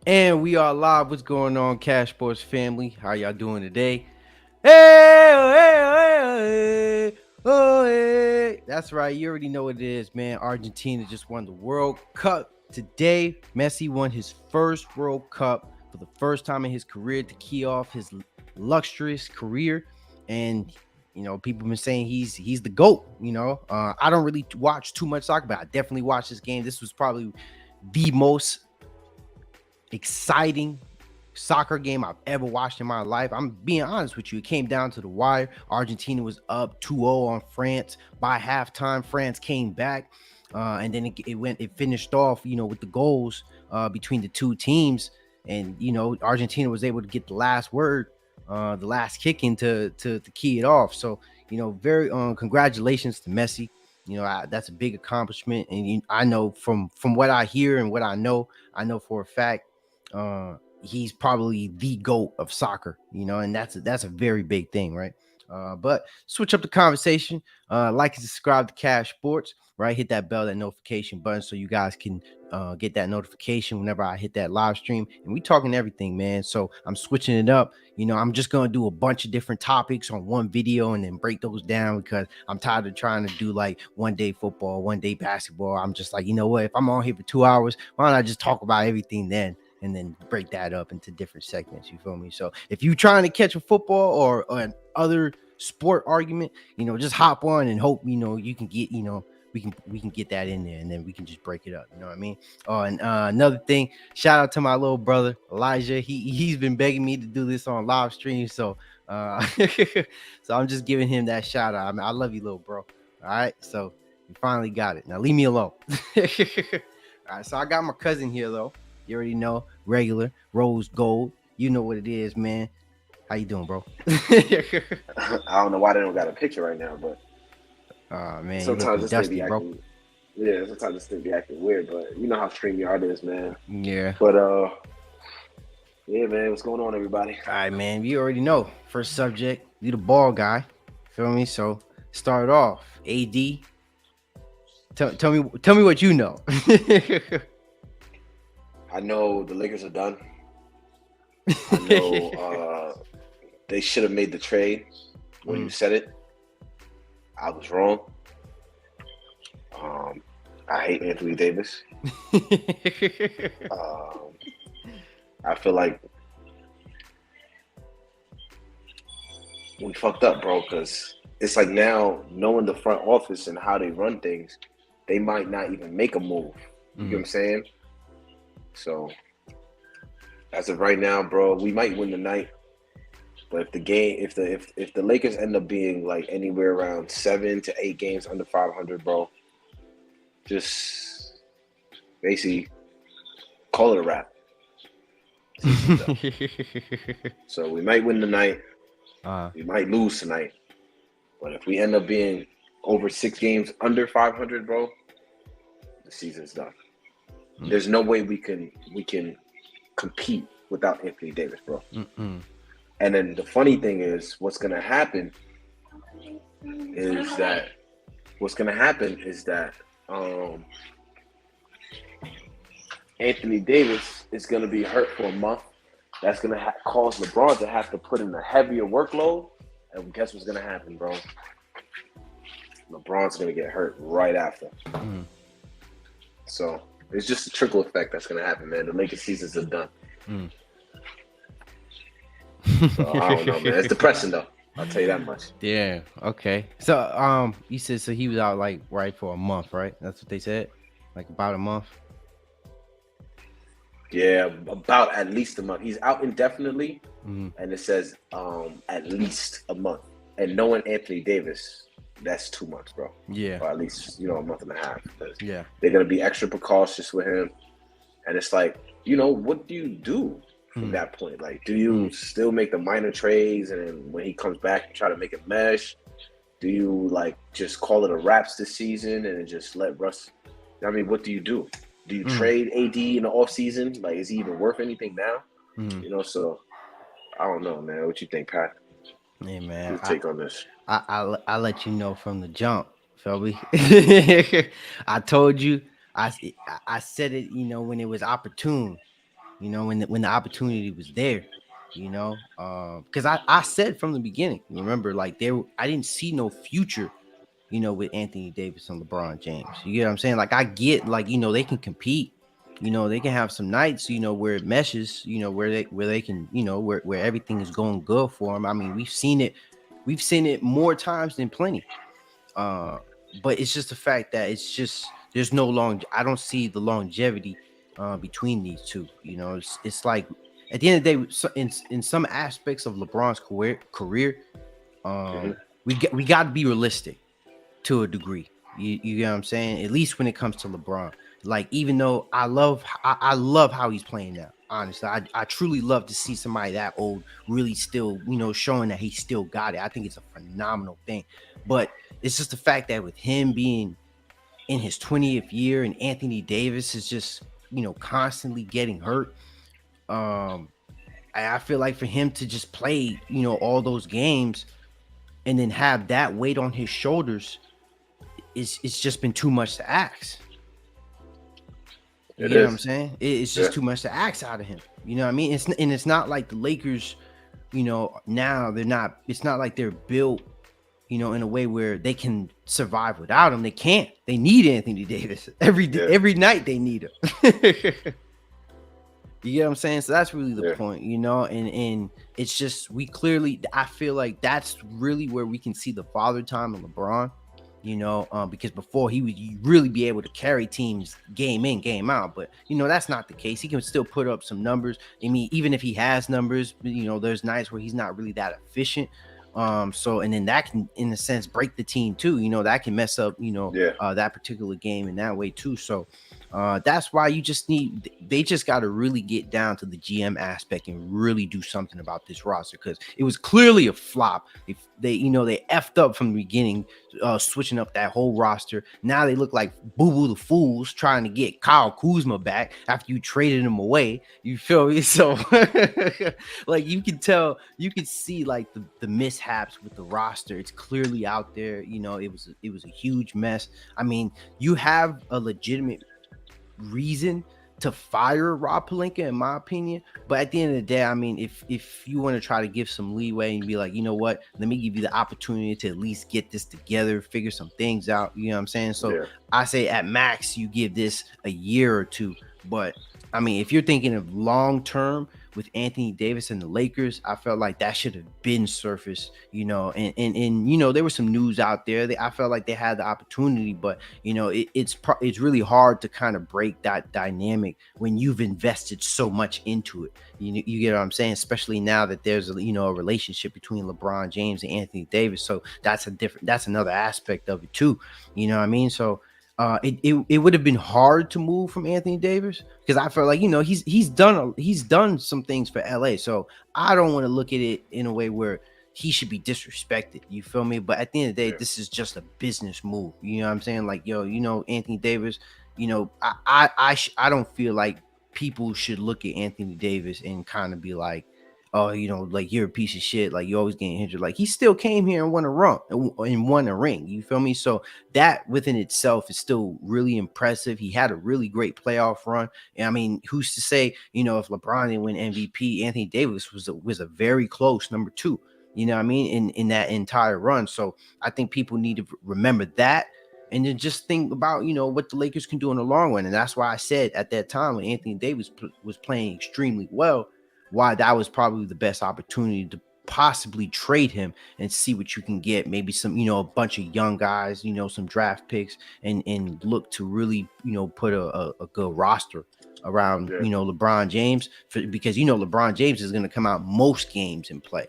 And we are live. What's going on, CashSports family? How y'all doing today? Hey, oh, hey, oh, hey, oh, hey. That's right. You already know what it is, man. Argentina just won the World Cup today. Messi won his first World Cup for the first time in his career to key off his lustrous career. And people been saying he's the GOAT. I don't really watch too much soccer, but I definitely watched this game. This was probably the most exciting soccer game I've ever watched in my life. I'm being honest with you. It came down to the wire. Argentina was up 2-0 on France. By halftime, France came back. And then it finished off, with the goals between the two teams. And, Argentina was able to get the last word, the last kick in to key it off. So, very congratulations to Messi. That's a big accomplishment. And I know from what I hear and what I know for a fact, he's probably the GOAT of soccer, and that's a very big thing, right? But switch up the conversation. Like and subscribe to Cash Sports, right? Hit that bell, that notification button, so you guys can get that notification whenever I hit that live stream. And we talking everything, man. So I'm switching it up. I'm just gonna do a bunch of different topics on one video and then break those down because I'm tired of trying to do like one day football, one day basketball. I'm just like, you know what? If I'm on here for 2 hours, why don't I just talk about everything then? And then break that up into different segments. You feel me? So if you're trying to catch a football or an other sport argument, just hop on and hope you can get we can get that in there, and then we can just break it up. You know what I mean? Oh, and another thing, shout out to my little brother Elijah. He's been begging me to do this on live stream, so so I'm just giving him that shout out. I mean, I love you, little bro. All right, so you finally got it. Now leave me alone. All right, so I got my cousin here though. You already know, regular rose gold. You know what it is, man. How you doing, bro? I don't know why they don't got a picture right now, but Man, you sometimes looking this thing dusty, be bro. acting. Yeah, sometimes this thing be acting weird, but you know how StreamYard is, man. Yeah. But yeah, man, what's going on, everybody? All right, man. You already know. First subject, you the ball guy. Feel me? So start off. AD. Tell me what you know. I know the Lakers are done. I know they should have made the trade when you said it. I was wrong. I hate Anthony Davis. Um, I feel like we fucked up, bro, because it's like now knowing the front office and how they run things, they might not even make a move. You get what I'm saying? So as of right now, bro, we might win the night. But if the Lakers end up being like anywhere around 7 to 8 games under 500, bro, just basically call it a wrap. So we might win tonight. We might lose tonight. But if we end up being over 6 games under 500, bro, the season's done. There's no way we can compete without Anthony Davis, bro. And then the funny thing is, what's gonna happen is that Anthony Davis is gonna be hurt for a month. That's gonna cause LeBron to have to put in a heavier workload. And guess what's gonna happen, bro? LeBron's gonna get hurt right after. So it's just a trickle effect that's gonna happen, man. The Lakers seasons are done. So I don't know, man. It's depressing though. I'll tell you that much. Yeah. Okay. So you said so he was out like right for a month, right? That's what they said, like about a month. Yeah, about at least a month. He's out indefinitely, and it says at least a month. And knowing Anthony Davis, that's 2 months, bro. Yeah. Or at least a month and a half. Yeah. They're gonna be extra precautious with him, and it's like, what do you do from that point? Like, do you still make the minor trades, and then when he comes back, you try to make it mesh? Do you like just call it a wraps this season and just let Russ? I mean, what do you do? Do you trade AD in the offseason? Like, is he even worth anything now? So I don't know, man. What you think, Pat? Hey, man. Your take on this? I let you know from the jump, feel me? I told you, I said it, when it was opportune. when the opportunity was there, because I said from the beginning, remember, like I didn't see no future, with Anthony Davis and LeBron James. You get what I'm saying? Like I get, like, they can compete. They can have some nights, where it meshes, where they can, where everything is going good for them. I mean, we've seen it more times than plenty. Uh, but it's just the fact that it's just there's no I don't see the longevity between these two. It's like at the end of the day, in some aspects of LeBron's career, Hmm. we got to be realistic to a degree. You get what I'm saying? At least when it comes to LeBron. Like, even though I love how he's playing now. Honestly, I truly love to see somebody that old really still, showing that he still got it. I think it's a phenomenal thing. But it's just the fact that with him being in his 20th year and Anthony Davis is just, constantly getting hurt. Um, I feel like for him to just play, all those games and then have that weight on his shoulders, it's just been too much to ask. You It get what I'm is. saying? It's Yeah. just too much to ask out of him. You know what I mean? It's not like the Lakers, now they're not. It's not like they're built, in a way where they can survive without him. They can't. They need Anthony Davis Yeah. every night. They need him. You get what I'm saying? So that's really the Yeah. point, and it's just I feel like that's really where we can see the father time of LeBron, because before he would really be able to carry teams game in, game out, but that's not the case. He can still put up some numbers. I mean, even if he has numbers, there's nights where he's not really that efficient. So, and then that can, in a sense, break the team too. That can mess up, Yeah. that particular game in that way too. So, that's why they just got to really get down to the GM aspect and really do something about this roster, because it was clearly a flop. They effed up from the beginning, switching up that whole roster. Now they look like Boo Boo the Fools trying to get Kyle Kuzma back after you traded him away. You feel me? So, like, you could see like the mishaps with the roster. It's clearly out there. It was a huge mess. I mean, you have a legitimate reason to fire Rob Pelinka, in my opinion. But at the end of the day, I mean, if you want to try to give some leeway and be like, you know what, let me give you the opportunity to at least get this together, figure some things out. You know what I'm saying? So Yeah. I say at max, you give this a year or two. But I mean, if you're thinking of long term with Anthony Davis and the Lakers, I felt like that should have been surfaced, and there was some news out there. I felt like they had the opportunity, but it's really hard to kind of break that dynamic when you've invested so much into it. You get what I'm saying? Especially now that there's a relationship between LeBron James and Anthony Davis. So that's another aspect of it too. You know what I mean? So it would have been hard to move from Anthony Davis, because I felt like he's done some things for LA. So I don't want to look at it in a way where he should be disrespected. You feel me? But at the end of the day, Yeah. this is just a business move. You know what I'm saying? Like, yo, Anthony Davis. I don't feel like people should look at Anthony Davis and kind of be like, oh, like, you're a piece of shit. Like, you always getting injured. Like, he still came here and won a run and won a ring. You feel me? So that within itself is still really impressive. He had a really great playoff run. And I mean, who's to say, if LeBron didn't win MVP, Anthony Davis was a very close number two. You know what I mean? In that entire run. So I think people need to remember that. And then just think about, what the Lakers can do in the long run. And that's why I said at that time when Anthony Davis was playing extremely well, why that was probably the best opportunity to possibly trade him and see what you can get. Maybe some, a bunch of young guys, some draft picks, and look to really, put a good roster around, Yeah. LeBron James, because LeBron James is going to come out most games and play.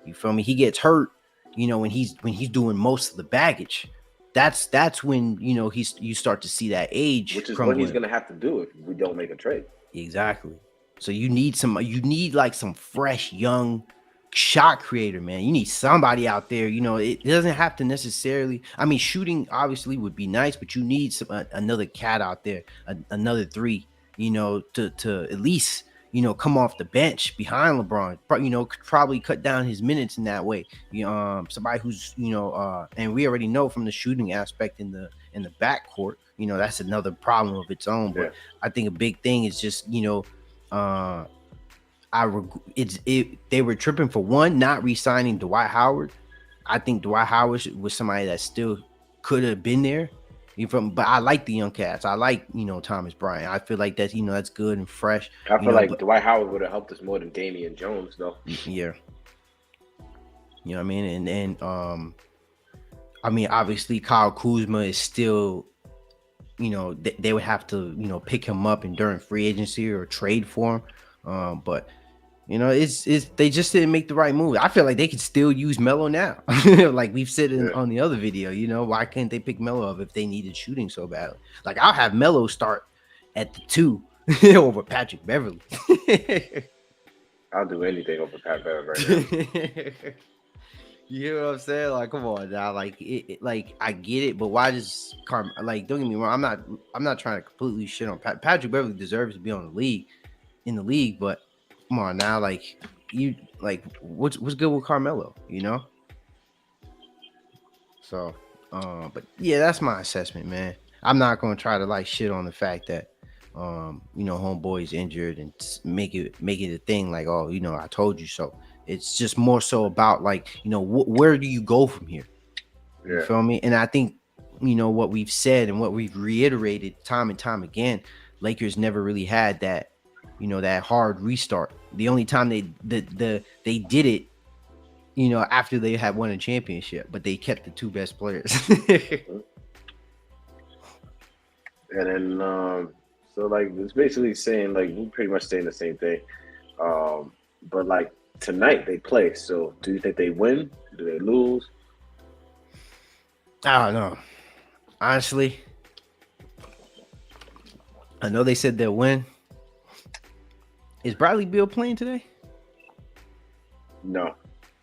You feel me? He gets hurt, when he's doing most of the baggage. That's when you start to see that age, Which is what he's crumbling. gonna have to do if we don't make a trade. Exactly. So you need like some fresh young shot creator, man. You need somebody out there. It doesn't have to necessarily. I mean, shooting obviously would be nice, but you need another cat out there, another three. To at least come off the bench behind LeBron. Could probably cut down his minutes in that way. Somebody who's and we already know from the shooting aspect in the backcourt. That's another problem of its own. Yeah. But I think a big thing is just Uh, they were tripping for one, not re-signing Dwight Howard. I think Dwight Howard was somebody that still could have been there. But I like the young cats. I like, Thomas Bryant. I feel like that's good and fresh. I feel like But Dwight Howard would have helped us more than Damian Jones, though. yeah, you know what I mean. And then I mean, obviously Kyle Kuzma is still, they would have to pick him up during free agency or trade for him. But it's they just didn't make the right move. I feel like they could still use Melo now. Like we've said on the other video, why can't they pick Melo up if they needed shooting so badly? Like I'll have Melo start at the 2 over Patrick Beverly. I'll do anything over Pat Beverly right now. You hear what I'm saying? Like, come on now. Like, like I get it, but why does like? Don't get me wrong. I'm not trying to completely shit on Patrick Beverly. Deserves to be in the league, but come on now. Like, what's good with Carmelo? So, but yeah, that's my assessment, man. I'm not gonna try to like shit on the fact that homeboy's injured and make it a thing like, oh, I told you so. It's just more so about like, where do you go from here? You feel me? And I think, what we've said and what we've reiterated time and time again, Lakers never really had that, that hard restart. The only time they did it, after they had won a championship, but they kept the two best players. And then, so like it's basically saying like we're pretty much saying the same thing. But like tonight they play. So do you think they win? Do they lose? I don't know. Honestly, I know they said they'll win. Is Bradley Beal playing today? No.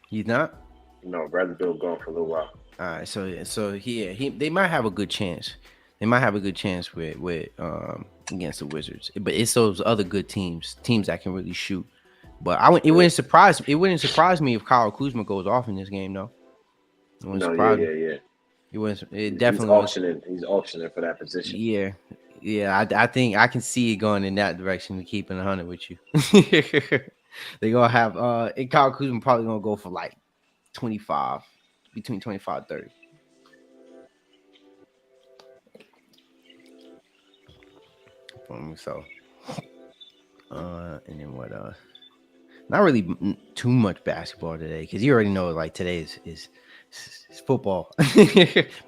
He's not? No, Bradley Beal gone for a little while. All right, so they might have a good chance. They might have a good chance with against the Wizards, but it's those other good teams that can really shoot. But it wouldn't surprise me if Kyle Kuzma goes off in this game, though. It wouldn't surprise me. Yeah. It wouldn't. It definitely. He's auctioning for that position. Yeah. I think I can see it going in that direction. To keeping 100 with you, they gonna have and Kyle Kuzma probably gonna go for like 25, between 25 and 30. So, and then what? Not really too much basketball today because you already know like today is football.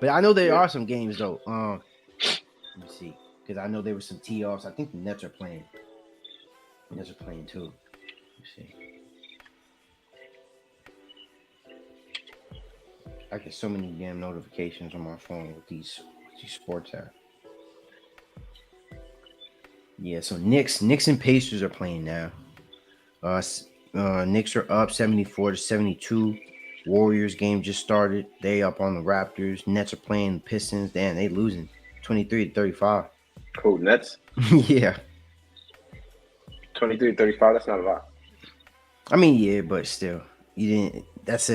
But I know there are some games though. Let me see, because I know there were some tee-offs. I think the Nets are playing. The Nets are playing too. Let me see. I get so many damn notifications on my phone with these sports apps. Yeah, so Knicks and Pacers are playing now. Knicks are up 74-72. Warriors game just started. They up on the Raptors. Nets are playing the Pistons. Damn, they losing 23-35. Cool, Nets? Yeah. 23-35, that's not a lot. I mean, yeah, but still. That's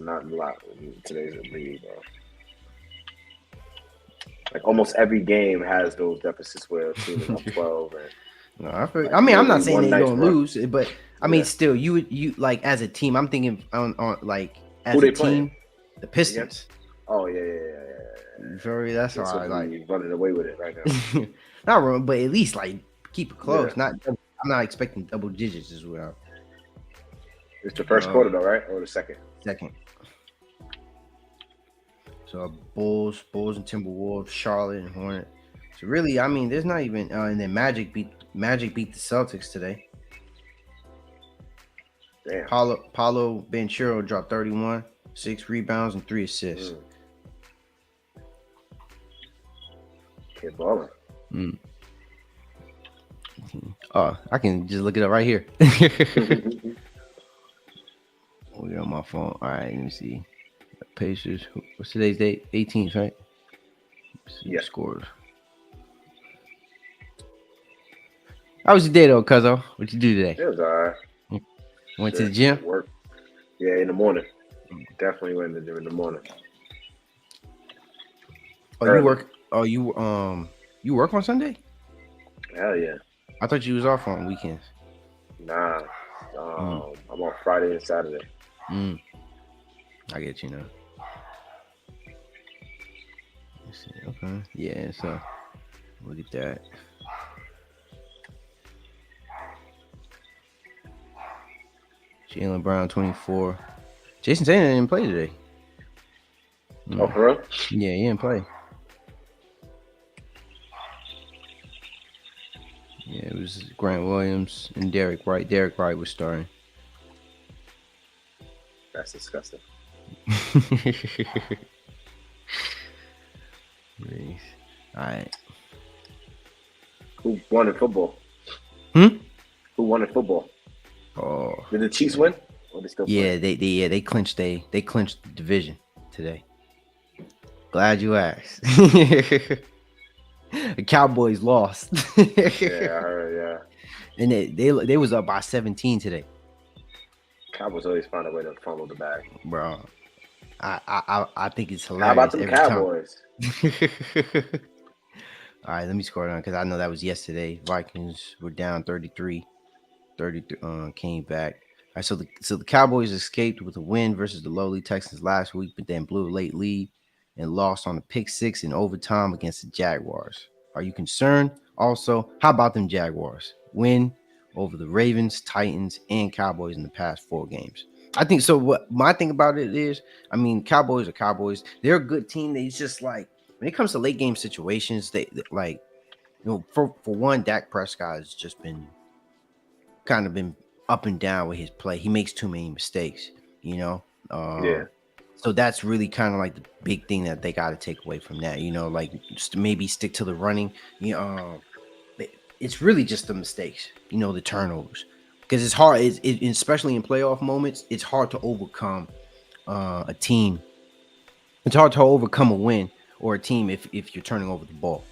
not a lot in today's league, bro. Like almost every game has those deficits where a team is up 12 and I'm not saying they're gonna lose, but I mean, still, you like as a team. I'm thinking on like as a team, playing? The Pistons. Oh yeah. Very. That's all I like. Running away with it right now. Not wrong, but at least like keep it close. I'm not expecting double digits as well. It's the first quarter though, right? Or the second? Second. So Bulls and Timberwolves, Charlotte and Hornet. So really, I mean, there's not even and then Magic beat the Celtics today. Damn. Paulo Banchero dropped 31, 6 rebounds and 3 assists. Kid balling. Oh, I can just look it up right here. We're on my phone. All right, let me see. Pacers. What's today's date? 18th, right? Yeah. Scores. How was your day though, Cuzzo? What'd you do today? It was all right. Went to the gym? Work. Yeah, in the morning. Definitely went to the gym in the morning. Oh, early. You work? Oh, you work on Sunday? Hell yeah. I thought you was off on weekends. Nah. Mm, I'm on Friday and Saturday. mm, I get you now. Let's see. Okay. Yeah. So look at that. Jalen Brown 24. Jason Tatum didn't play today. Oh, Mm. for real? Yeah, he didn't play. Yeah, it was Grant Williams and Derek Wright. Derek Wright was starting. That's disgusting. Nice. All right. Who won in football? Hmm. Who won in football? Oh. Did the Chiefs win? Or they still Yeah, play? they clinched they clinched the division today. Glad you asked. The Cowboys lost. Yeah, I heard. Yeah. And they was up by 17 today. Cowboys always find a way to fumble the bag. Bro. I think it's How about hilarious them every time. Cowboys? All right, let me scroll down because I know that was yesterday. Vikings were down 33. 33 came back. All right, so the Cowboys escaped with a win versus the lowly Texans last week, but then blew a late lead and lost on a pick six in overtime against the Jaguars. Are you concerned? Also, how about them Jaguars? Win over the Ravens, Titans, and Cowboys in the past 4 games. I think so. What my thing about it is, I mean, Cowboys are Cowboys. They're a good team. They just like when it comes to late game situations, they like for one, Dak Prescott has just been kind of been up and down with his play. He makes too many mistakes, you know. Yeah. So that's really kind of like the big thing that they got to take away from that, like just maybe stick to the running. It's really just the mistakes, the turnovers, because it's hard. Especially in playoff moments, it's hard to overcome a team. It's hard to overcome a win or a team if you're turning over the ball.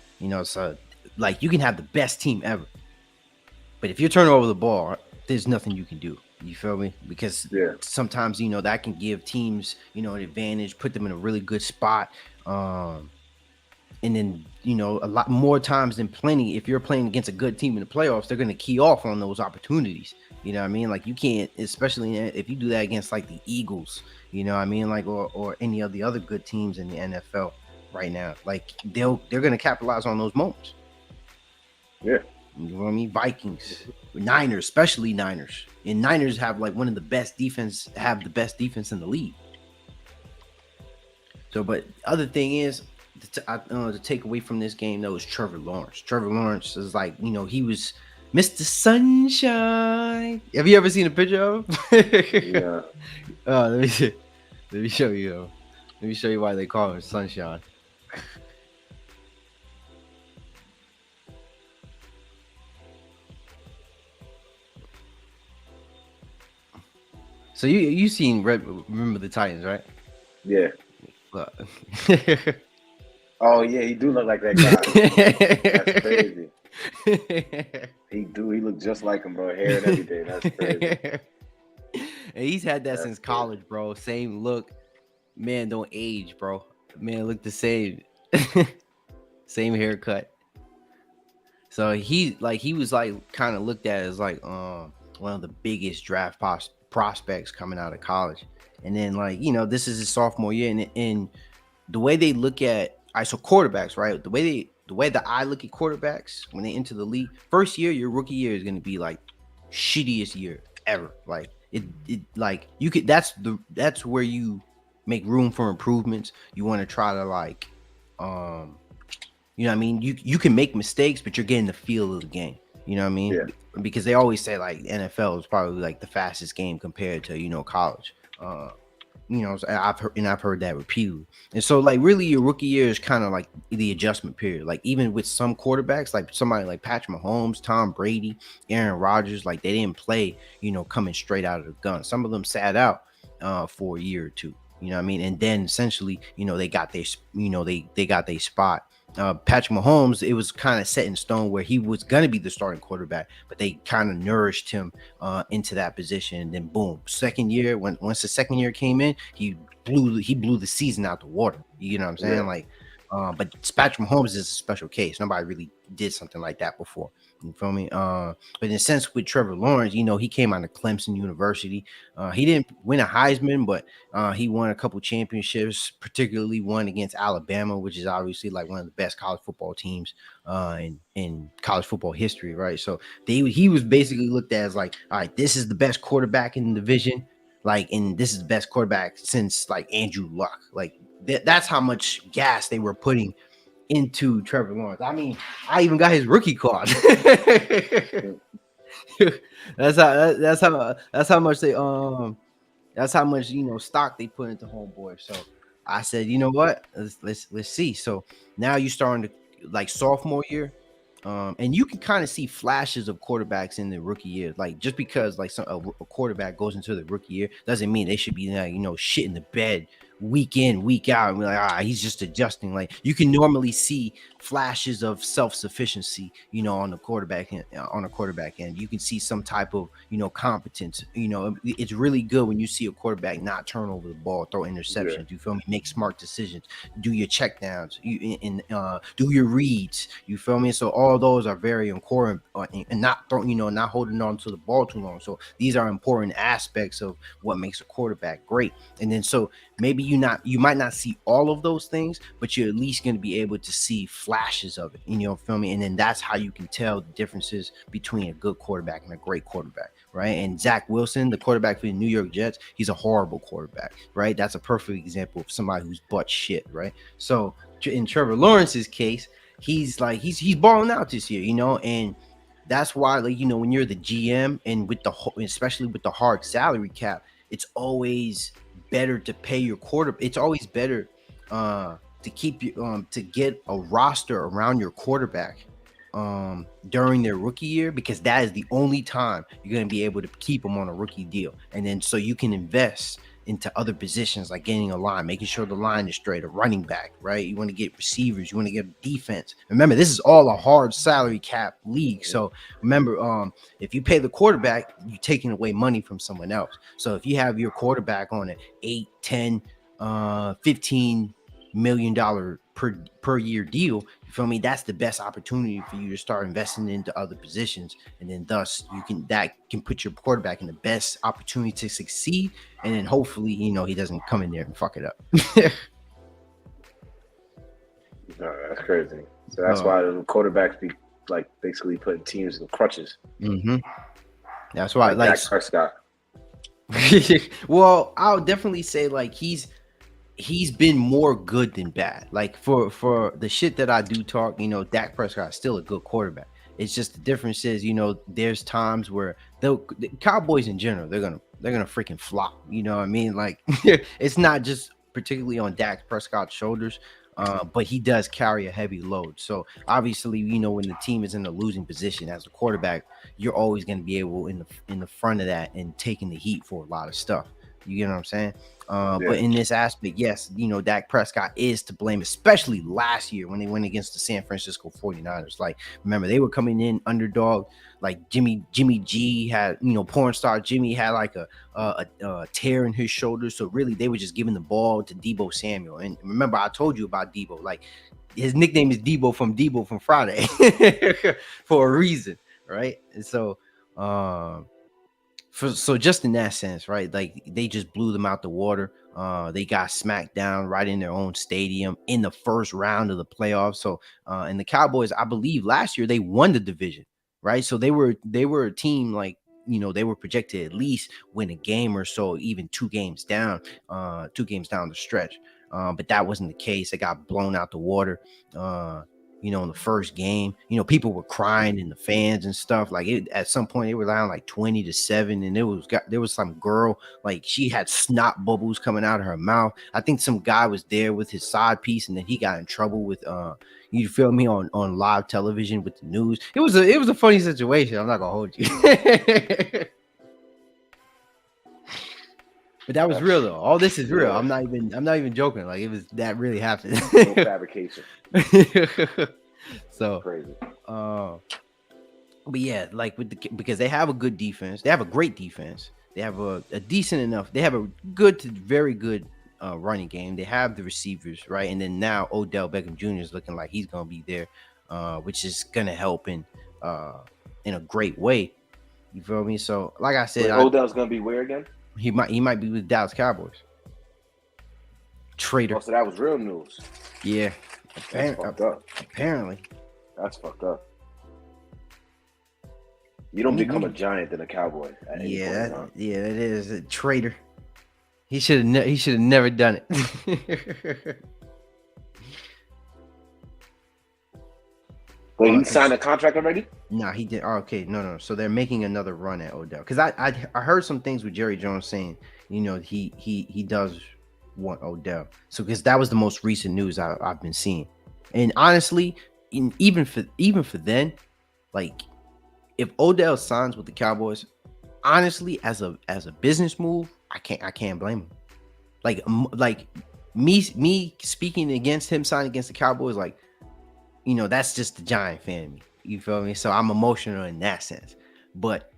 So like you can have the best team ever, but if you're turning over the ball, there's nothing you can do. You feel me? Because Yeah. sometimes that can give teams an advantage, put them in a really good spot. And then a lot more times than plenty, if you're playing against a good team in the playoffs, they're going to key off on those opportunities. You know what I mean? Like you can't, especially if you do that against like the Eagles. You know what I mean? Like or any of the other good teams in the NFL right now. Like they're going to capitalize on those moments. Yeah. You know what I mean? Vikings, Niners, especially Niners. And Niners have like one of the best defense, have the best defense in the league. So, but other thing is, to take away from this game though is Trevor Lawrence. Trevor Lawrence is like, he was Mr. Sunshine. Have you ever seen a picture of him? Yeah. Let me see. Let me show you. Let me show you why they call him Sunshine. So you seen Remember the Titans, right? Yeah. Look. Oh yeah, he do look like that guy. That's crazy. He look just like him, bro. Hair and everything. That's crazy. And he's had that That's since crazy. college, bro. Same look. Man, don't age, bro. Man, look the same. Same haircut. So he was like kind of looked at as like one of the biggest draft prospects coming out of college. And then this is his sophomore year, and the way they look at so quarterbacks, right? The way that I look at quarterbacks when they enter the league, first year, your rookie year is gonna be like shittiest year ever. Like it like you could that's where you make room for improvements. You want to try to like you know what I mean? You can make mistakes, but you're getting the feel of the game. You know what I mean? Yeah. Because they always say like NFL is probably like the fastest game compared to college. I've heard that repeatedly. And so like really your rookie year is kind of like the adjustment period. Like even with some quarterbacks, like somebody like Patrick Mahomes, Tom Brady, Aaron Rodgers, like they didn't play, coming straight out of the gun. Some of them sat out for a year or two. You know what I mean? And then essentially, they got their, they got their spot. Patrick Mahomes, it was kind of set in stone where he was going to be the starting quarterback, but they kind of nourished him into that position. And then boom, second year, once the second year came in, he blew the season out the water. You know what I'm saying? Yeah. Like, but Patrick Mahomes is a special case. Nobody really did something like that before. You feel me? But in a sense with Trevor Lawrence, he came out of Clemson University. He didn't win a Heisman, but he won a couple championships, particularly one against Alabama, which is obviously like one of the best college football teams in college football history, right? So he was basically looked at as like, all right, this is the best quarterback in the division, like, and this is the best quarterback since like Andrew Luck. Like that's how much gas they were putting into Trevor Lawrence. I mean, I even got his rookie card. That's how much they that's how much stock they put into homeboy. So I said, you know what? Let's see. So now you starting to like sophomore year. And you can kind of see flashes of quarterbacks in the rookie year. Like just because like a quarterback goes into the rookie year doesn't mean they should be like, shit in the bed week in, week out, and be like, he's just adjusting. Like you can normally see flashes of self-sufficiency, on the quarterback end. You can see some type of, competence. It's really good when you see a quarterback not turn over the ball, throw interceptions. Yeah. You feel me? Make smart decisions, do your check downs, do your reads. You feel me? So all those are very important, and not throwing, not holding on to the ball too long. So these are important aspects of what makes a quarterback great. And then so maybe you might not see all of those things, but you're at least going to be able to see flashes of it. Feel me? And then that's how you can tell the differences between a good quarterback and a great quarterback, right? And Zach Wilson, the quarterback for the New York Jets, he's a horrible quarterback, right? That's a perfect example of somebody who's butt shit, right? So in Trevor Lawrence's case, he's balling out this year, and that's why, like, when you're the GM and especially with the hard salary cap, it's always better to pay your quarterback. It's always better to keep you to get a roster around your quarterback during their rookie year, because that is the only time you're going to be able to keep them on a rookie deal. And then so you can invest into other positions, like getting a line, making sure the line is straight, a running back, right? You want to get receivers, you want to get defense. Remember, this is all a hard salary cap league. So remember, if you pay the quarterback, you're taking away money from someone else. So if you have your quarterback on an 8, 10, $15 million per year deal, you feel me? That's the best opportunity for you to start investing into other positions, and then thus that can put your quarterback in the best opportunity to succeed. And then hopefully, he doesn't come in there and fuck it up. No, that's crazy. So that's why the quarterbacks be like basically putting teams in crutches. Mm-hmm. That's why, like Dak Prescott. Well, I'll definitely say like he's been more good than bad. Like for the shit that I do talk, Dak Prescott's still a good quarterback. It's just the difference is, there's times where the Cowboys in general, they're gonna freaking flop. You know what I mean? Like it's not just particularly on Dak Prescott's shoulders, but he does carry a heavy load. So obviously, when the team is in a losing position as a quarterback, you're always going to be able in the front of that and taking the heat for a lot of stuff. You get what I'm saying? But in this aspect, yes, Dak Prescott is to blame, especially last year when they went against the San Francisco 49ers. Like, remember, they were coming in underdog. Like Jimmy G had, porn star Jimmy had like a tear in his shoulder. So really, they were just giving the ball to Deebo Samuel. And remember, I told you about Deebo. Like, his nickname is Deebo from Friday for a reason, right? And so, so just in that sense, right? Like they just blew them out the water. They got smacked down right in their own stadium in the first round of the playoffs. So, and the Cowboys, I believe last year they won the division, right? So they were a team like, they were projected at least win a game or so, even two games down the stretch. But that wasn't the case. They got blown out the water. In the first game, people were crying in the fans and stuff. Like at some point they were down like 20-7, and there was some girl, like she had snot bubbles coming out of her mouth. I think some guy was there with his side piece, and then he got in trouble with you feel me, on live television with the news. It was a funny situation. I'm not gonna hold you. But that was real though. All this is real. I'm not even joking. Like it was that really happened. No fabrication. So crazy. But yeah, like because they have a good defense. They have a great defense. They have a decent enough. They have a good to very good running game. They have the receivers, right? And then now Odell Beckham Jr. is looking like he's gonna be there, which is gonna help in in a great way. You feel me? So, like I said, Wait, Odell's gonna be where again? he might be with Dallas Cowboys. Traitor. Oh, so that was real news. Yeah. That's fucked up. Apparently. That's fucked up. You don't become a Giant than a Cowboy. At any point, that is a traitor. He should have never done it. Wait, he signed a contract already? No, he did. Oh, okay, no. So they're making another run at Odell because I heard some things with Jerry Jones saying, he does want Odell. So because that was the most recent news I've been seeing, and honestly, even for then, like if Odell signs with the Cowboys, honestly, as a business move, I can't blame him. Like me speaking against him signing against the Cowboys, like. That's just the Giant fan in me. You feel me? So I'm emotional in that sense. But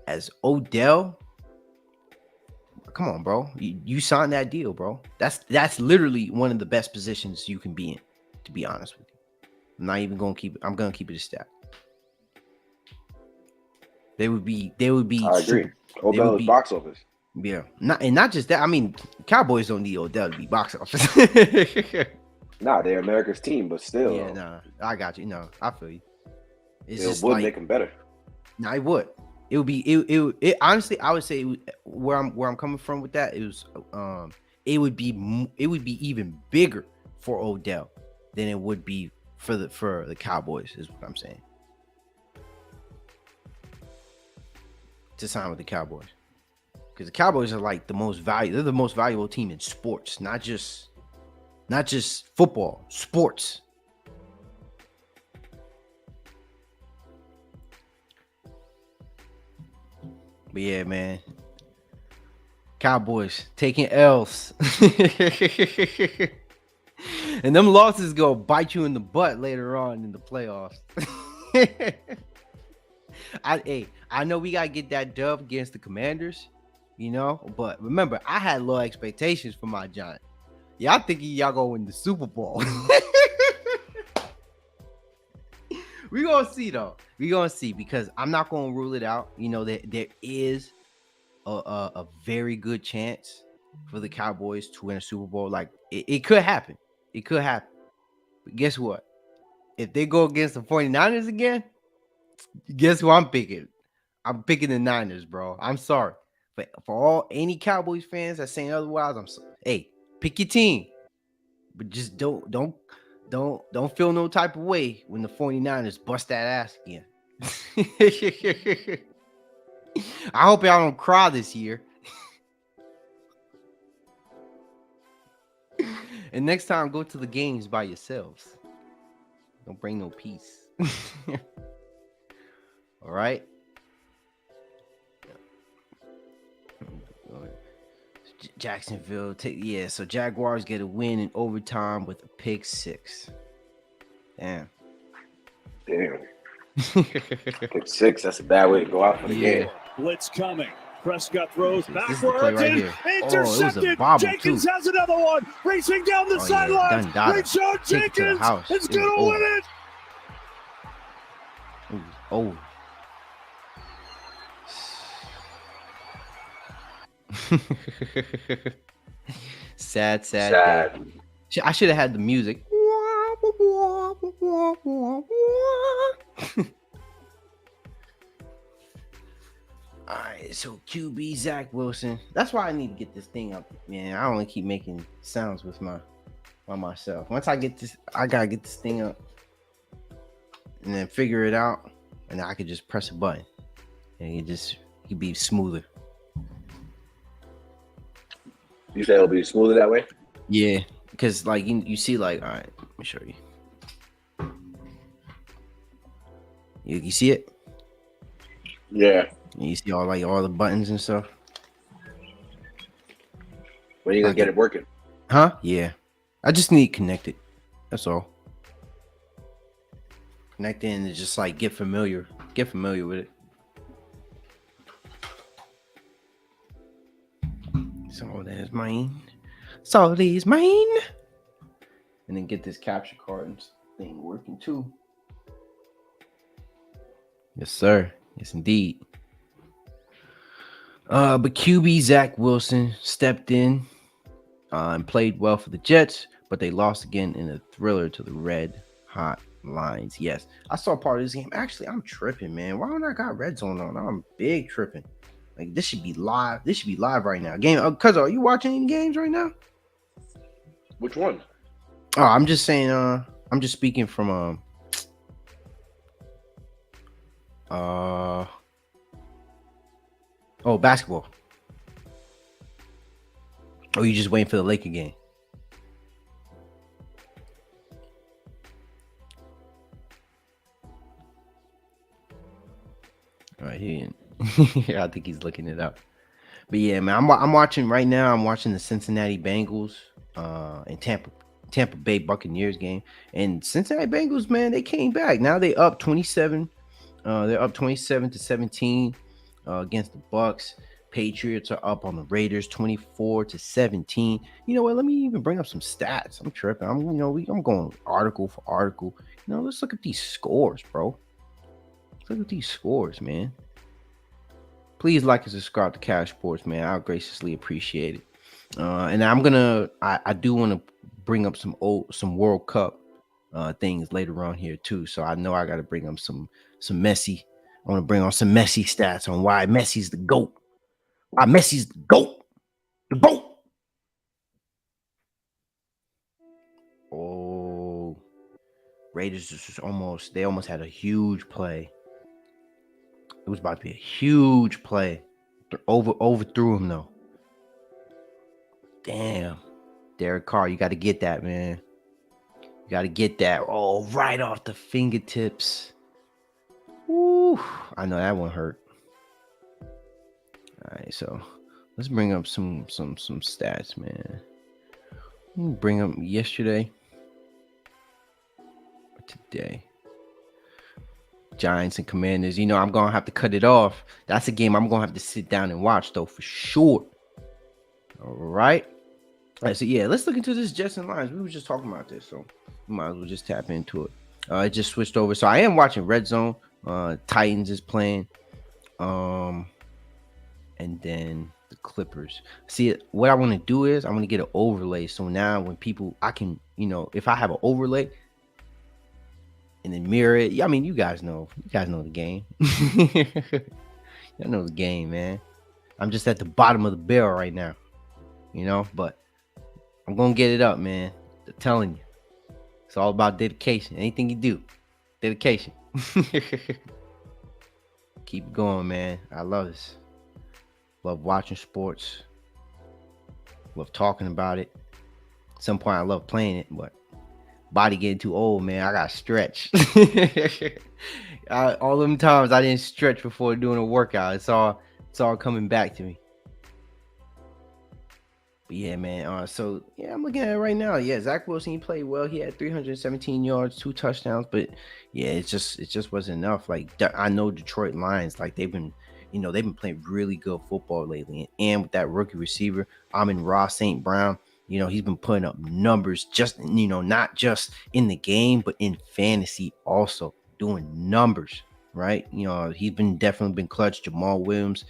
as Odell, come on, bro. You signed that deal, bro. That's literally one of the best positions you can be in, to be honest with you. I'm not even gonna keep it. I'm gonna keep it a stat. They would be. I agree. Odell is box office. Yeah. Not just that. I mean, Cowboys don't need Odell to be box office. Nah, they're America's team, but still. Yeah, nah, I got you. No, I feel you. It would make them better. No, it would. It would be. It honestly, I would say where I'm coming from with that is, it would be even bigger for Odell than it would be for the Cowboys. Is what I'm saying. To sign with the Cowboys, because the Cowboys are like the most valuable. They're the most valuable team in sports, not just football, sports. But yeah, man. Cowboys taking L's. And them losses go bite you in the butt later on in the playoffs. I know we gotta get that dub against the Commanders, but remember, I had low expectations for my Giants. Y'all thinking y'all gonna win the Super Bowl. We gonna see though. We gonna see, because I'm not gonna rule it out. There is a very good chance for the Cowboys to win a Super Bowl. Like it could happen. It could happen. But guess what? If they go against the 49ers again, guess who I'm picking? I'm picking the Niners, bro. I'm sorry. But for any Cowboys fans that saying otherwise, hey, pick your team. But just don't feel no type of way when the 49ers bust that ass again. I hope y'all don't cry this year. And next time, go to the games by yourselves. Don't bring no peace. All right. Jacksonville, so Jaguars get a win in overtime with a pick six. Damn. Pick six, that's a bad way to go out for the game. Blitz coming. Prescott throws backwards. Right Intercepted. Jenkins has another one. Racing down the sideline. Rayshon Jenkins is going to win it. Oh. Sad day. I should have had the music. All right, so QB Zach Wilson. That's why I need to get this thing up, man. I only keep making sounds with myself. Once I get this, I gotta get this thing up and then figure it out, and I could just press a button and it could be smoother. You say it'll be smoother that way? Yeah, because like you see, like, all right, let me show you. You see it? Yeah. And you see all the buttons and stuff. When are you gonna get it working? Huh? Yeah. I just need connected. That's all. Connect in and just like get familiar with it. So there's mine. So these mine. And then get this capture card thing working too. Yes, sir. Yes, indeed. But QB Zach Wilson stepped in and played well for the Jets, but they lost again in a thriller to the Red Hot Lions. Yes, I saw part of this game. Actually, I'm tripping, man. Why don't I got red zone on? I'm big tripping. Like this should be live. This should be live right now. Game, cuz are you watching any games right now? Which one? Oh, I'm just saying. I'm just speaking from basketball. Or you just waiting for the Laker game? All right, I think he's looking it up. But yeah, man, I'm watching right now. I'm watching the Cincinnati Bengals and Tampa Bay Buccaneers game. And Cincinnati Bengals, man, they came back. Now they up 27. They're up 27-17 against the Bucks. Patriots are up on the Raiders 24-17. You know what? Let me even bring up some stats. I'm tripping. I'm going article for article. Let's look at these scores, bro. Let's look at these scores, man. Please like and subscribe to CashSports, man. I'll graciously appreciate it. And I do want to bring up some World Cup things later on here too. So I know I got to bring up some Messi. I want to bring on some Messi stats on why Messi's the GOAT. Why Messi's the GOAT. The GOAT. Oh, Raiders almost had a huge play. It was about to be a huge play. Overthrew him though. Damn. Derek Carr, you got to get that, man. You got to get that. Oh, right off the fingertips. Woo. I know that one hurt. All right, so let's bring up some stats, man. Bring up yesterday or today. Giants and Commanders. I'm gonna have to cut it off. That's a game I'm gonna have to sit down and watch though, for sure. All right. All right, so yeah, let's look into this Jets and Lions. We were just talking about this, so we might as well just tap into it. It just switched over, so I am watching Red Zone. Titans is playing, and then the Clippers. See, what I want to do is I want to get an overlay. So now when people, I can, if I have an overlay and then mirror it. I mean, you guys know the game. Y'all know the game, man. I'm just at the bottom of the barrel right now, but I'm gonna get it up, man. I'm telling you, it's all about dedication. Anything you do, dedication. Keep going, man. I love this. Love watching sports. Love talking about it. At some point, I love playing it, but body getting too old, man. I gotta stretch. All them times I didn't stretch before doing a workout. It's all coming back to me. But yeah, man. So yeah, I'm looking at it right now. Yeah, Zach Wilson, he played well. He had 317 yards, 2 touchdowns. But yeah, it just wasn't enough. Like I know Detroit Lions, like they've been playing really good football lately. And with that rookie receiver, Amon-Ra St. Brown, he's been putting up numbers just, not just in the game, but in fantasy also, doing numbers, right? He's definitely been clutch. Jamal Williams,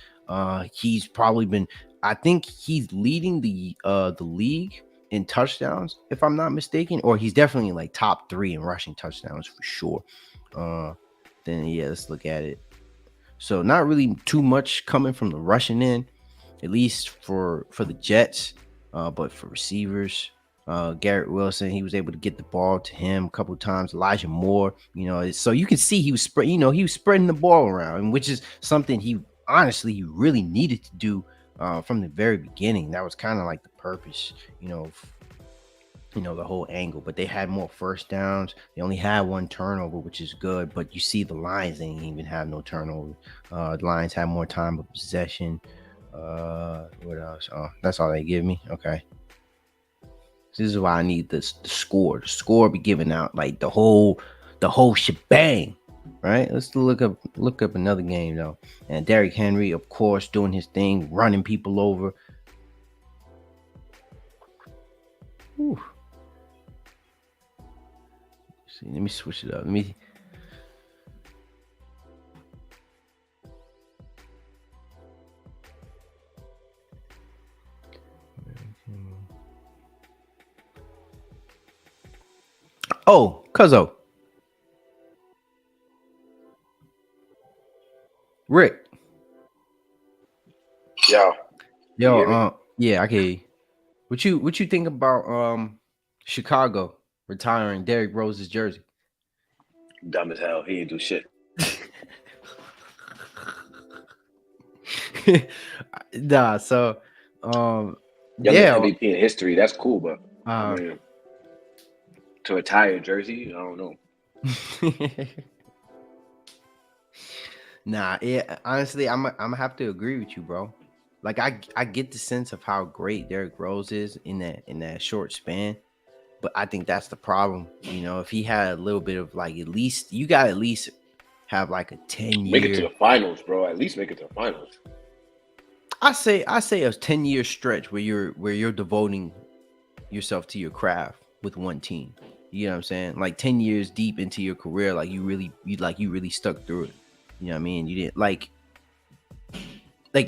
he's probably been, I think he's leading the league in touchdowns, if I'm not mistaken, or he's definitely like top 3 in rushing touchdowns for sure. Then yeah, let's look at it. So not really too much coming from the rushing end, at least for the Jets. But for receivers, Garrett Wilson, he was able to get the ball to him a couple of times. Elijah Moore, so you can see he was spreading the ball around, which is something he really needed to do from the very beginning. That was kind of like the purpose, the whole angle. But they had more first downs. They only had 1 turnover, which is good. But you see the Lions, they didn't even have no turnover. The Lions had more time of possession. What else? Oh, that's all they give me. Okay. This is why I need the score. The score be giving out like the whole shebang. Right? Let's look up another game though. And Derrick Henry, of course, doing his thing, running people over. Whew. See, let me switch it up. Oh, Cuzzo. Rick. Yo, you hear me? Yeah, I can hear you. What you think about Chicago retiring Derrick Rose's jersey? Dumb as hell. He didn't do shit. Nah, so Youngest MVP in history. That's cool, but I uh mean, to retire jersey, I don't know. Nah, yeah, honestly, I'm gonna have to agree with you, bro. Like I get the sense of how great Derrick Rose is in that short span, but I think that's the problem. You know, if he had a little bit of like at least you got to at least have like a 10 Make it to year. the finals, bro. At least make it to the finals. I say a 10-year stretch where you're devoting yourself to your craft with one team. You know what I'm saying? Like 10 years deep into your career, like you really stuck through it. You know what I mean? You didn't like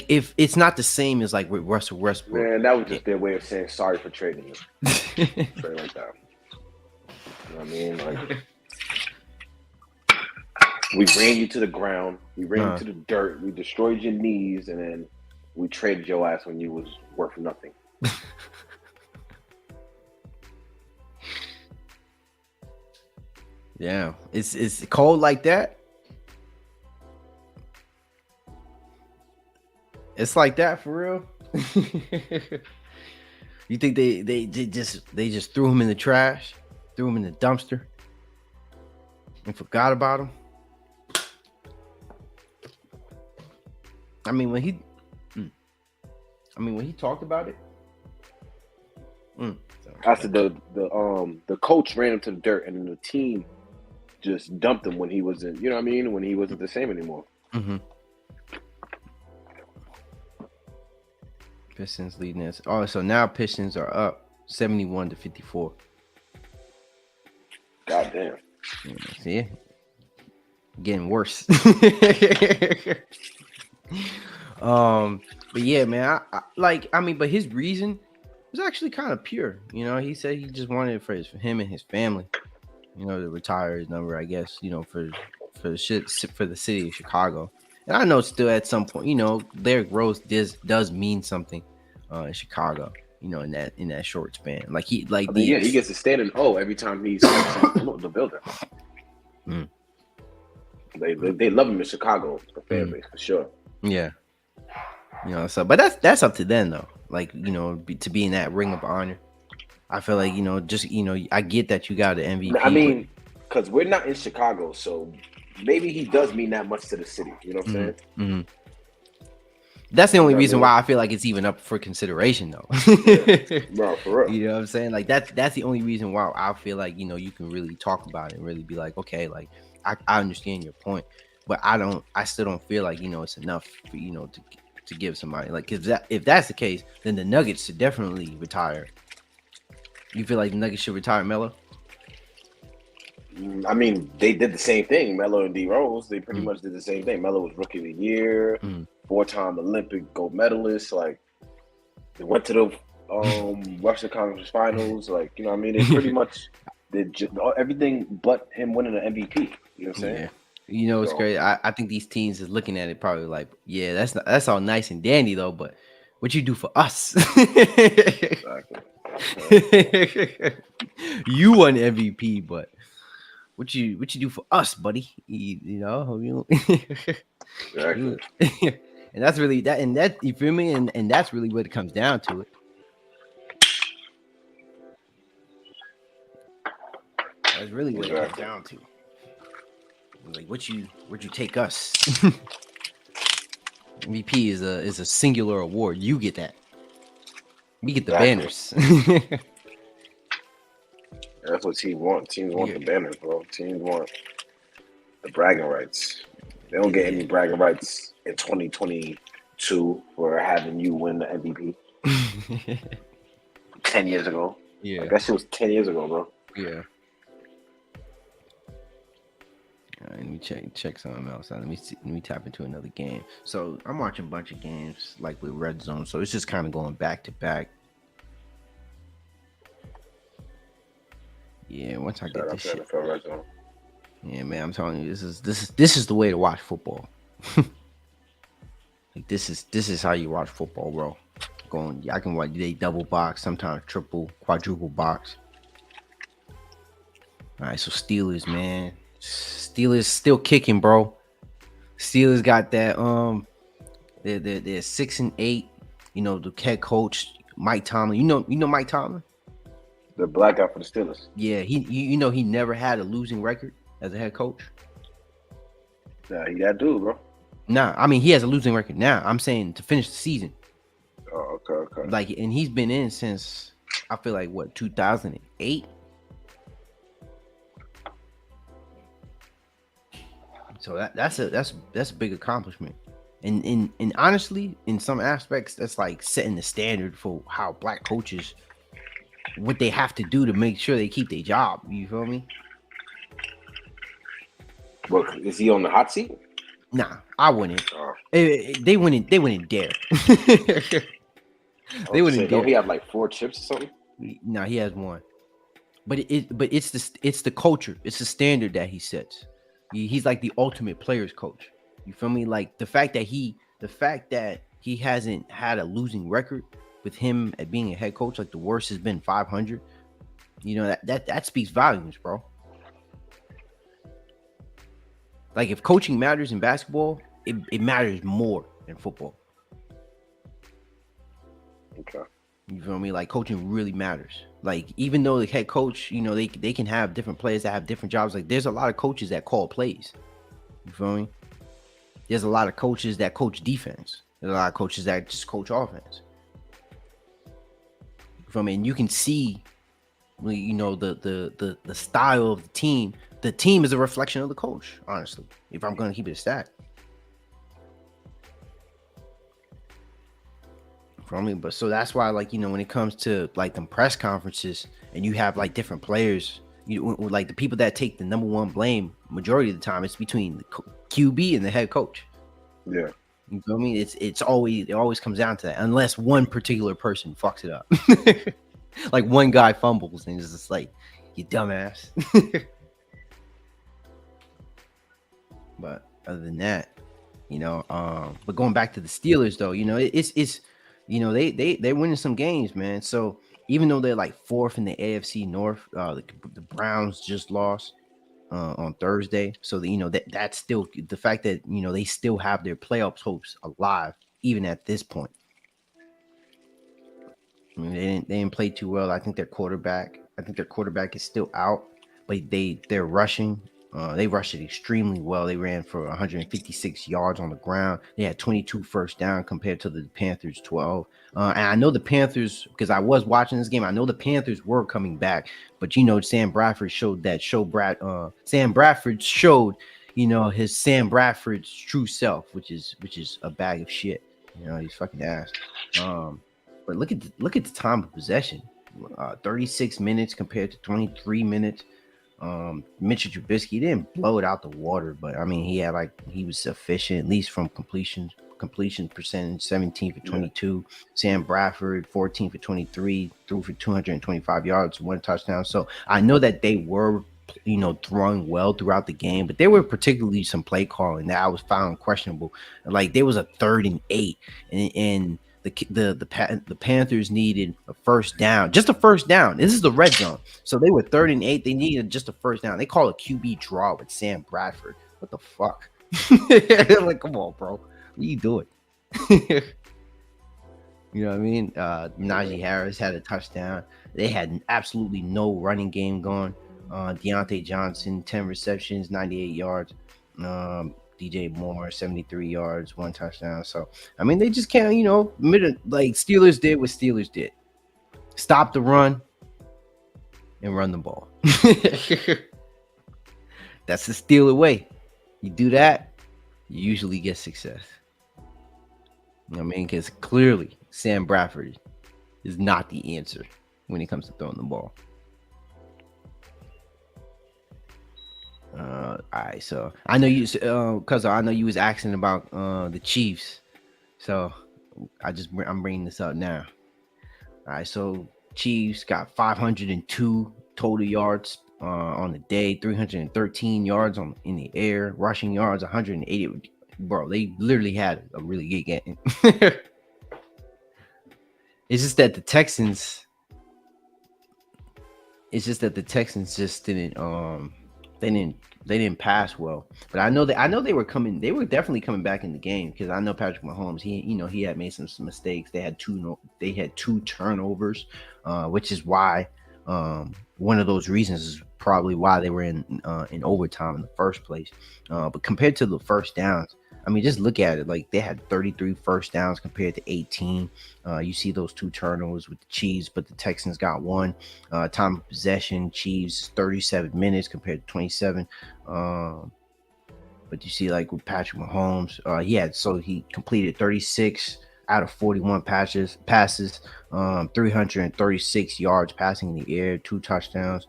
if it's not the same as like with Russell Westbrook. Man, that was just their way of saying sorry for trading him. Straight like that. You know what I mean? Like, we ran you to the ground, we ran you to the dirt, we destroyed your knees, and then we traded your ass when you was worth nothing. Yeah, it's cold like that. It's like that for real. You think they just threw him in the trash, threw him in the dumpster, and forgot about him? I mean, when he talked about it. I said the coach ran him to the dirt, and then the team just dumped him when he wasn't. You know what I mean? When he wasn't the same anymore. Mm-hmm. Pistons leading this. Oh, so now Pistons are up 71-54. God damn. See, getting worse. But yeah, man, I mean, but his reason was actually kind of pure. You know, he said he just wanted it for him and his family. You know, to retire his number, I guess. You know, for the city of Chicago. And I know still at some point, you know, Derrick Rose does mean something in Chicago. You know, in that short span, like he gets to stand in O every time he's the building. Mm. They love him in Chicago, the fan base for sure. Yeah, you know. So, but that's up to them though. Like, you know, to be in that ring of honor. I feel like, you know, just, you know, I get that you got an MVP. I mean, because we're not in Chicago, so maybe he does mean that much to the city. You know what I'm saying? Mm-hmm. That's the only reason why I feel like it's even up for consideration, though. Yeah. Bro, for real. You know what I'm saying? Like that's the only reason why I feel like, you know, you can really talk about it and really be like, okay, like I understand your point, but I still don't feel like, you know, it's enough for, you know, to give somebody like, if that's the case, then the Nuggets should definitely retire. You feel like the Nuggets should retire Melo? I mean, they did the same thing. Melo and D Rose, they pretty much did the same thing. Melo was Rookie of the Year, 4-time Olympic gold medalist. Like, they went to the Western Conference Finals. Like, you know what I mean? They pretty much did everything but him winning an MVP. You know what I'm saying? Yeah. You know, it's great. I think these teams is looking at it probably like, yeah, that's all nice and dandy though, but what you do for us? Exactly. You won MVP, but what you do for us, buddy? You know, Exactly. and that's really that, and that, you feel me, and that's really what it comes down to. It. That's really what it comes down to. Like, what you take us? MVP is a singular award. You get that. We get the banners. That's what teams want. Teams want the banners, bro. Teams want the bragging rights. They don't get any bragging rights in 2022 for having you win the MVP. 10 years ago. Yeah. I guess it was 10 years ago, bro. Yeah. All right, let me check something else. Let me tap into another game. So I'm watching a bunch of games like with Red Zone. So it's just kind of going back to back. Yeah, once I Shout get out this to shit. NFL Red Zone. Yeah, man, I'm telling you, this is the way to watch football. Like this is how you watch football, bro. I can watch they double box, sometimes triple, quadruple box. All right, so Steelers, man. Steelers still kicking, bro. Steelers got that they're 6-8. You know, the head coach, Mike Tomlin. You know Mike Tomlin? The black guy for the Steelers. Yeah, you know he never had a losing record as a head coach. Yeah, he that dude, bro. Nah, I mean he has a losing record now. I'm saying to finish the season. Oh, okay. Like, and he's been in since I feel like what 2008. So that's a big accomplishment. And honestly, in some aspects, that's like setting the standard for how black coaches, what they have to do to make sure they keep their job. You feel me? Well, is he on the hot seat? Nah, I wouldn't. Oh. They wouldn't dare. They wouldn't dare. Don't he have like 4 chips or something? No, he has one. But it's the culture. It's the standard that he sets. He's like the ultimate players coach. You feel me? Like the fact that he hasn't had a losing record with him at being a head coach, like the worst has been 500. You know, that speaks volumes, bro. Like if coaching matters in basketball, it matters more in football. Okay. You feel me? Like coaching really matters. Like even though the head coach, you know, they can have different players that have different jobs. Like there's a lot of coaches that call plays. You feel me? There's a lot of coaches that coach defense. There's a lot of coaches that just coach offense. You feel me? And you can see, you know, the style of the team. The team is a reflection of the coach, honestly, if I'm going to keep it a stat. For me, but so that's why, like, you know, when it comes to like them press conferences and you have like different players, you like the people that take the number one blame majority of the time, it's between the QB and the head coach. Yeah, you feel me? It always comes down to that, unless one particular person fucks it up. Like one guy fumbles and it's just like, you dumbass. But other than that, you know, but going back to the Steelers though, you know, it's you know, they're winning some games, man. So even though they're like 4th in the AFC North, the Browns just lost on Thursday. So you know that's still the fact that, you know, they still have their playoff hopes alive even at this point. I mean, they didn't play too well. I think their quarterback is still out, but they're rushing. They rushed it extremely well. They ran for 156 yards on the ground. They had 22 first down compared to the Panthers 12. And I know the Panthers, because I was watching this game, I know the Panthers were coming back. But, you know, Sam Bradford showed, you know, his Sam Bradford's true self, which is a bag of shit. You know, he's fucking ass. But look at the time of possession. 36 minutes compared to 23 minutes. Mitchell Trubisky didn't blow it out the water, but I mean he was efficient, at least from completion percentage, 17 for 22. Sam Bradford 14 for 23, threw for 225 yards, 1 touchdown. So I know that they were, you know, throwing well throughout the game, but there were particularly some play calling that I was found questionable. Like there was a 3rd and 8, and the Panthers needed a first down, just a first down. This is the red zone, so they were 3rd and 8. They needed just a first down. They call a QB draw with Sam Bradford. What the fuck? Like, come on, bro. What are you doing? You know what I mean? Najee Harris had a touchdown. They had absolutely no running game going. Deontay Johnson, 10 receptions, 98 yards. DJ Moore, 73 yards, 1 touchdown. So, I mean, they just can't, you know, like Steelers did what Steelers did. Stop the run and run the ball. That's the Steeler way. You do that, you usually get success. You know what I mean? Because clearly Sam Bradford is not the answer when it comes to throwing the ball. All right, so I know you, cause I know you was asking about the Chiefs, so I'm bringing this up now. All right, so Chiefs got 502 total yards on the day, 313 yards in the air, rushing yards 180. Bro, they literally had a really good game. It's just that the Texans just they didn't pass well. But I know they were definitely coming back in the game, because I know Patrick Mahomes, he had made some mistakes. They had two turnovers, which is why one of those reasons is probably why they were in overtime in the first place. But compared to the first downs, I mean, just look at it. Like, they had 33 first downs compared to 18. You see those two turnovers with the Chiefs, but the Texans got one. Time of possession, Chiefs 37 minutes compared to 27. But you see, like, with Patrick Mahomes, he completed 36 out of 41 passes, 336 yards passing in the air, 2 touchdowns.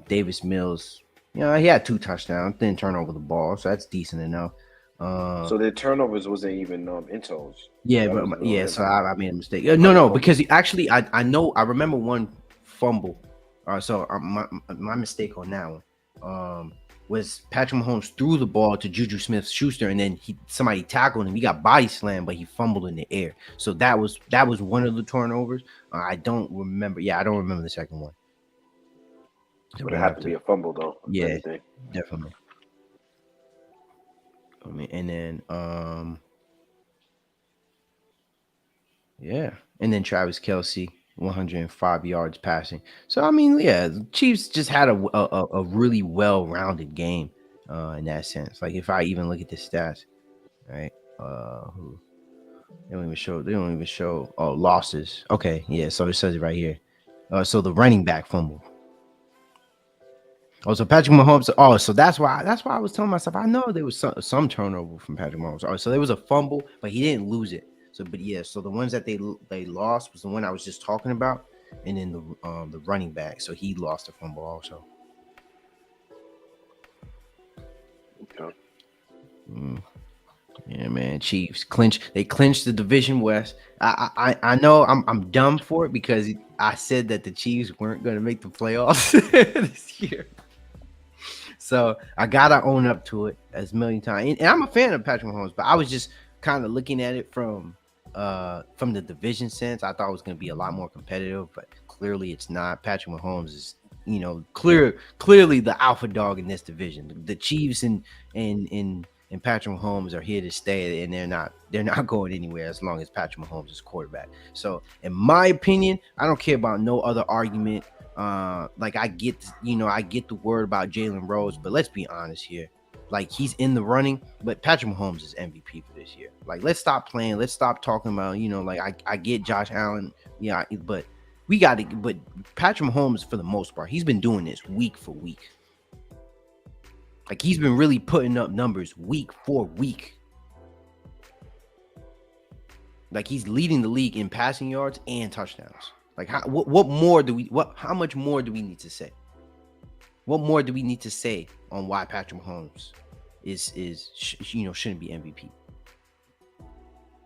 Davis Mills, he had 2 touchdowns, didn't turn over the ball, so that's decent enough. So the turnovers wasn't even intos. Yeah, so I made a mistake. No, because actually I remember one fumble. So my mistake on that one was Patrick Mahomes threw the ball to Juju Smith-Schuster, and then somebody tackled him. He got body slammed, but he fumbled in the air. So that was one of the turnovers. I don't remember. Yeah, I don't remember the second one. So it had to be a fumble, though. Yeah, definitely. I mean, and then and then Travis Kelce, 105 yards passing. So I mean, the Chiefs just had a really well-rounded game in that sense. Like, if I even look at the stats, right? They don't even show losses. Okay, yeah. So it says it right here. So the running back fumbled. Oh, so Patrick Mahomes. Oh, so that's why I was telling myself, I know there was some turnover from Patrick Mahomes. Oh, so there was a fumble, but he didn't lose it. So, but yeah, so the ones that they lost was the one I was just talking about, and then the running back. So he lost a fumble also. Okay. Yeah, man. Chiefs They clinched the division West. I know I'm dumb for it, because I said that the Chiefs weren't going to make the playoffs this year. So I gotta own up to it as a million times. And I'm a fan of Patrick Mahomes, but I was just kind of looking at it from the division sense. I thought it was going to be a lot more competitive, but clearly it's not. Patrick Mahomes is, clearly the alpha dog in this division. The Chiefs and Patrick Mahomes are here to stay, and they're not going anywhere as long as Patrick Mahomes is quarterback. So in my opinion, I don't care about no other argument. Like, I get the word about Jalen Rose, but let's be honest here. Like, he's in the running, but Patrick Mahomes is MVP for this year. Like, let's stop playing. Let's stop talking about, like, I get Josh Allen, but but Patrick Mahomes, for the most part, he's been doing this week for week. Like, he's been really putting up numbers week for week. Like, he's leading the league in passing yards and touchdowns. Like, how much more do we need to say? What more do we need to say on why Patrick Mahomes shouldn't be MVP?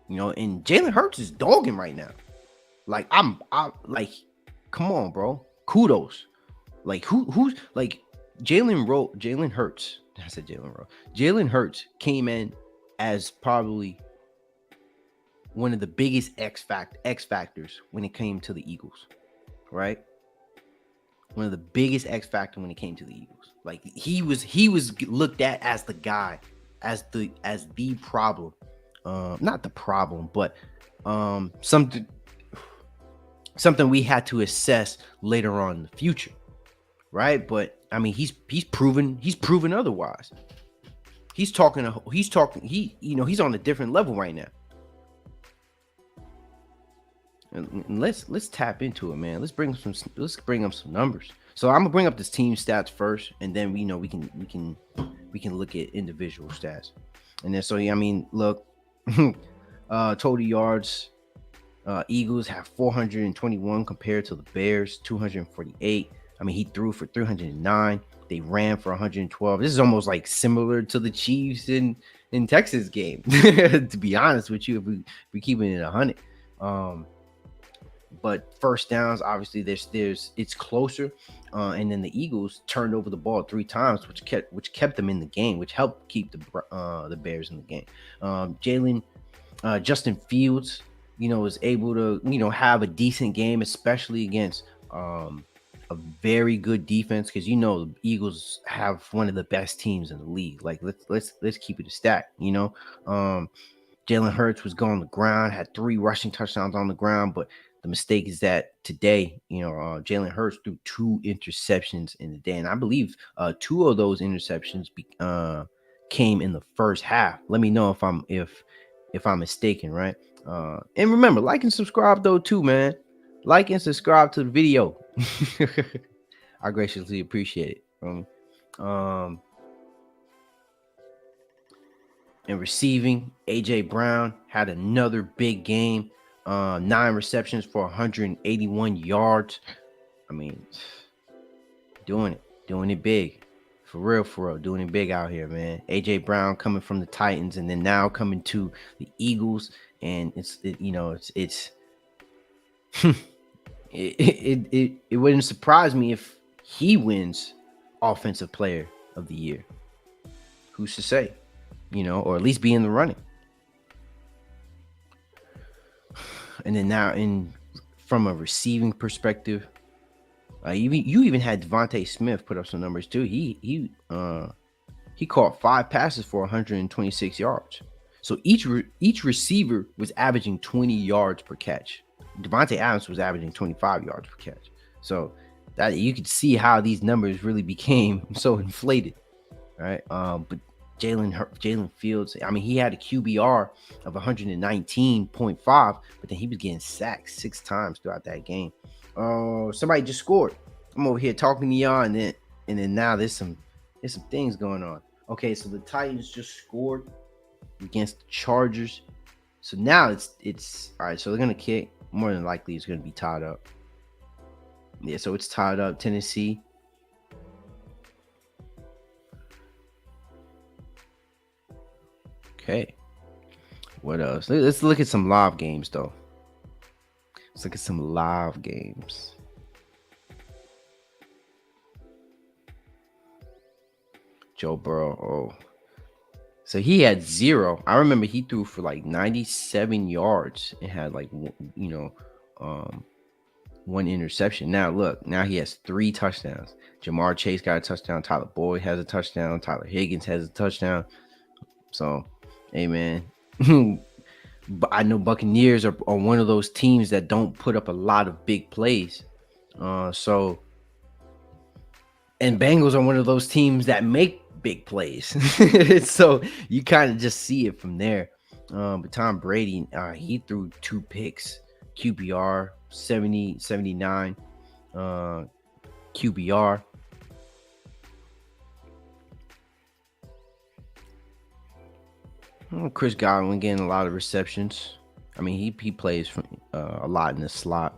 And Jalen Hurts is dogging right now. Like, I'm like, come on, bro. Kudos. Like, who's like Jalen Hurts. I said Jalen Rose. Jalen Hurts came in as probably one of the biggest X factors when it came to the Eagles, right? One of the biggest X factor when it came to the Eagles. Like, he was looked at as the guy, as the problem. Not the problem, but something we had to assess later on in the future, right? But I mean, he's proven otherwise. He's on a different level right now. And let's tap into it, man. Let's bring up some numbers. So I'm gonna bring up this team stats first, and then we can look at individual stats. And then look, total yards, Eagles have 421 compared to the Bears 248. I mean, he threw for 309. They ran for 112. This is almost like similar to the Chiefs in Texas game, to be honest with you, if we keeping it 100. but first downs, obviously, there's it's closer. And then the Eagles turned over the ball 3 times, which kept them in the game, which helped keep the Bears in the game. Justin Fields, was able to have a decent game, especially against a very good defense, because the Eagles have one of the best teams in the league. Like let's keep it a stack. Jalen Hurts was going on the ground, had 3 rushing touchdowns on the ground, but the mistake is that today, Jalen Hurts threw 2 interceptions in the day, and I believe 2 of those interceptions came in the first half. Let me know if I'm mistaken, right? And remember, like and subscribe though too, man. Like and subscribe to the video. I graciously appreciate it. And receiving, AJ Brown had another big game. 9 receptions for 181 yards. I mean, doing it big. For real, doing it big out here, man. AJ Brown coming from the Titans and then now coming to the Eagles, and it wouldn't surprise me if he wins Offensive Player of the Year. Who's to say? Or at least be in the running. And then now, from a receiving perspective, you even had Devontae Smith put up some numbers too. He caught 5 passes for 126 yards. So each receiver was averaging 20 yards per catch. Devontae Adams was averaging 25 yards per catch. So that you could see how these numbers really became so inflated, right? But Jalen Fields, I mean, he had a QBR of 119.5, but then he was getting sacked 6 times throughout that game. Somebody just scored. I'm over here talking to y'all, and then now there's some things going on. Okay, so the Titans just scored against the Chargers. So now it's all right. So they're gonna kick. More than likely, it's gonna be tied up. Yeah, so it's tied up. Tennessee. Okay. What else? Let's look at some live games, though. Let's look at some live games. Joe Burrow. Oh. So he had 0. I remember he threw for like 97 yards and had like, 1 interception. Now look, now he has 3 touchdowns. Jamar Chase got a touchdown. Tyler Boyd has a touchdown. Tyler Higgins has a touchdown. So, hey man, but I know Buccaneers are one of those teams that don't put up a lot of big plays. And Bengals are one of those teams that make big plays. So you kind of just see it from there. But Tom Brady, he threw 2 picks, QBR 79 QBR. Chris Godwin getting a lot of receptions. I mean, he plays from a lot in the slot.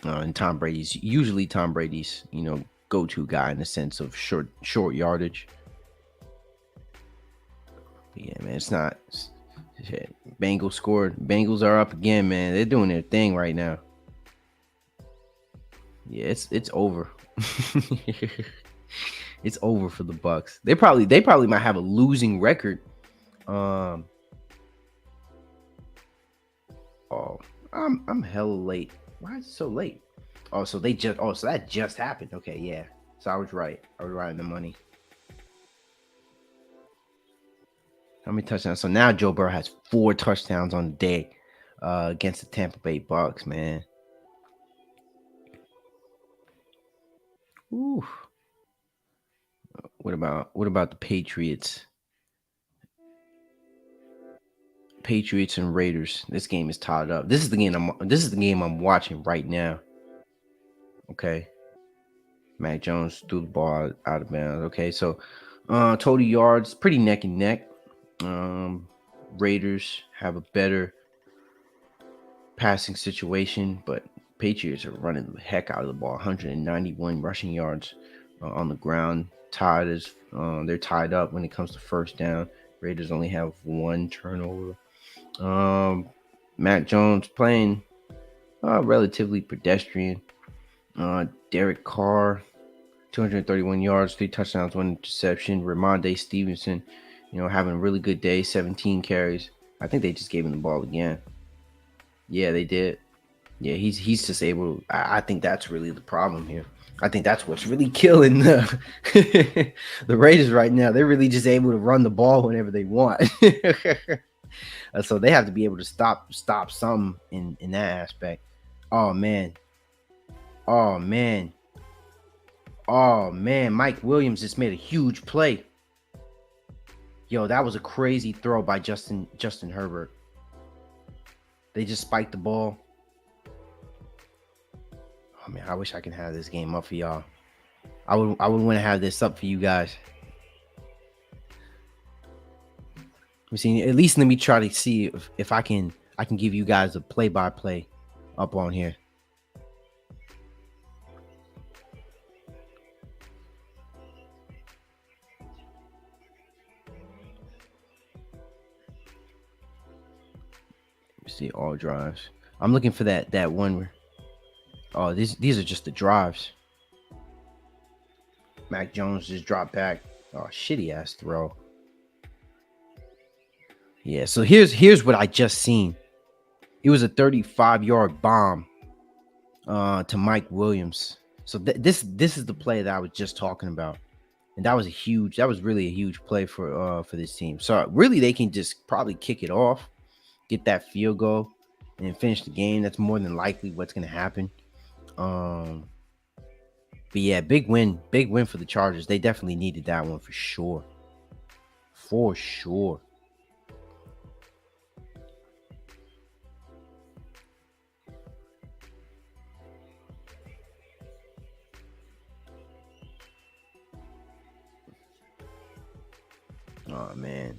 And Tom Brady's go-to guy in the sense of short yardage. But yeah, man, it's not. Shit. Bengals scored. Bengals are up again, man. They're doing their thing right now. Yeah, it's over. It's over for the Bucs. They probably might have a losing record. Oh, I'm hella late. Why is it so late? So that just happened. Okay, yeah. So I was right. I was right on the money. How many touchdowns? So now Joe Burrow has 4 touchdowns on the day against the Tampa Bay Bucs, man. Ooh. What about the Patriots? Patriots and Raiders. This game is tied up. This is the game I'm watching right now. Okay. Mac Jones threw the ball out of bounds. Okay, so total yards, pretty neck and neck. Raiders have a better passing situation, but Patriots are running the heck out of the ball. 191 rushing yards on the ground. They're tied up when it comes to first down. Raiders only have 1 turnover. Mac Jones playing relatively pedestrian. Derek Carr, 231 yards, 3 touchdowns, 1 interception. Ramondre Stevenson, having a really good day, 17 carries. I think they just gave him the ball again. Yeah, they did. Yeah, he's just able. I think that's really the problem here. I think that's what's really killing the the Raiders right now. They're really just able to run the ball whenever they want. So they have to be able to stop some in that aspect. Oh man. Oh man. Oh man. Mike Williams just made a huge play. Yo, that was a crazy throw by Justin Herbert. They just spiked the ball. Oh man, I wish I could have this game up for y'all. I would want to have this up for you guys. At least let me try to see if I can give you guys a play-by-play up on here. Let's see all drives. I'm looking for that one where, oh, these are just the drives. Mac Jones just dropped back. Oh, shitty ass throw. Yeah, so here's what I just seen. It was a 35-yard bomb to Mike Williams. So this is the play that I was just talking about. And that was really a huge play for this team. So really they can just probably kick it off, get that field goal, and then finish the game. That's more than likely what's gonna happen. But yeah, big win for the Chargers. They definitely needed that one for sure. For sure. Oh man.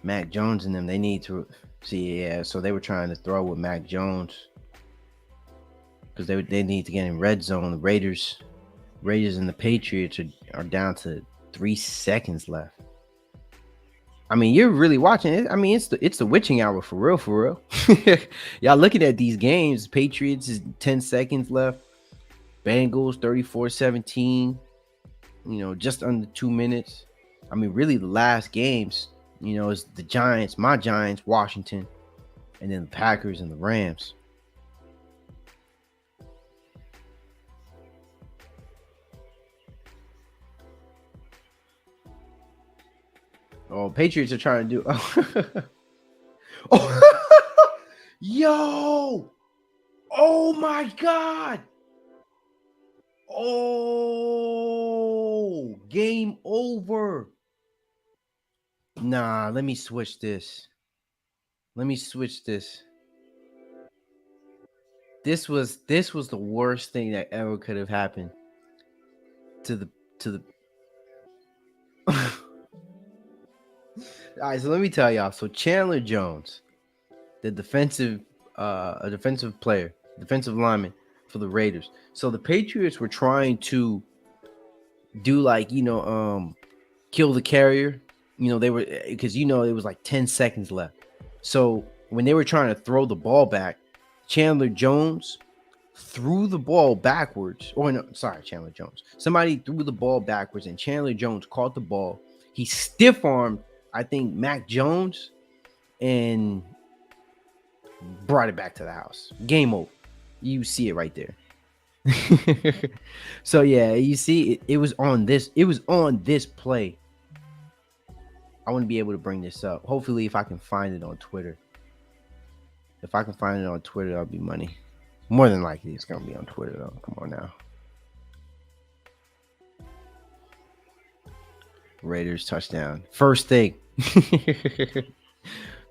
Mac Jones and them, they need to see. Yeah, so they were trying to throw with Mac Jones because they need to get in red zone. The Raiders and the Patriots are down to 3 seconds left. I mean, you're really watching it. I mean, it's the witching hour for real. Y'all looking at these games. Patriots is 10 seconds left. Bengals 34-17. Just under 2 minutes. I mean, really the last games, is the Giants, my Giants, Washington, and then the Packers and the Rams. Oh, Patriots are trying to do. Oh, yo! Oh my God! Oh, game over. Nah, let me switch this. This was the worst thing that ever could have happened to the All right, so let me tell y'all. So Chandler Jones, the defensive lineman for the Raiders. So the Patriots were trying to do kill the carrier. They were, because it was like 10 seconds left. So when they were trying to throw the ball back, Chandler Jones threw the ball backwards. Chandler Jones. Somebody threw the ball backwards and Chandler Jones caught the ball. He stiff-armed, I think, Mac Jones and brought it back to the house. Game over. You see it right there. So yeah, you see it was on this play. I want to be able to bring this up. Hopefully, if I can find it on Twitter. If I can find it on Twitter, that'll be money. More than likely, it's gonna be on Twitter though. Come on now. Raiders touchdown. First thing.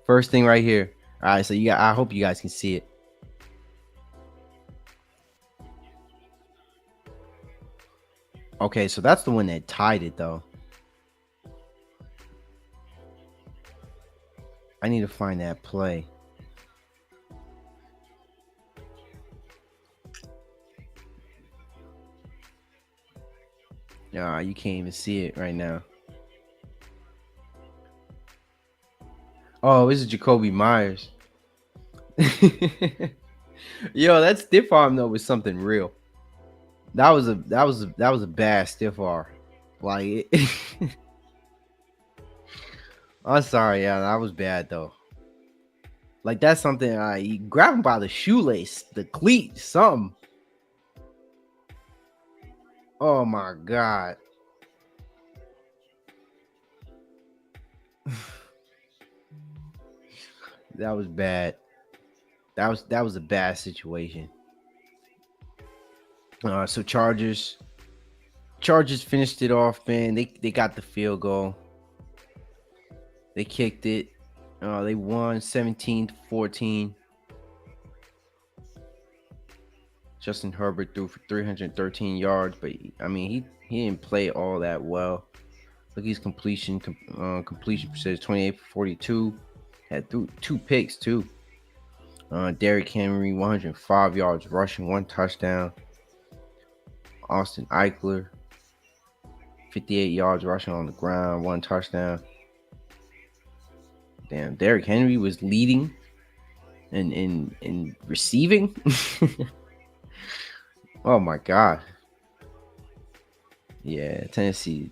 First thing right here. All right, so I hope you guys can see it. Okay, so that's the one that tied it though. I need to find that play. Yeah, you can't even see it right now. Oh, this is Jacoby Myers. Yo, that stiff arm though was something real. That was a bad stiff arm. Like, I'm sorry, yeah, that was bad though. Like that's something you grab him by the shoelace, the cleat, something. Oh my god. That was bad. That was a bad situation. So Chargers finished it off, man. They got the field goal. They kicked it. They won 17-14. Justin Herbert threw for 313 yards, but I mean he didn't play all that well. Look, his completion percentage 28 for 42. Had two picks too. Derrick Henry 105 yards rushing, 1 touchdown. Austin Eckler 58 yards rushing on the ground, 1 touchdown. Damn, Derrick Henry was leading in receiving. Oh my god. Yeah, Tennessee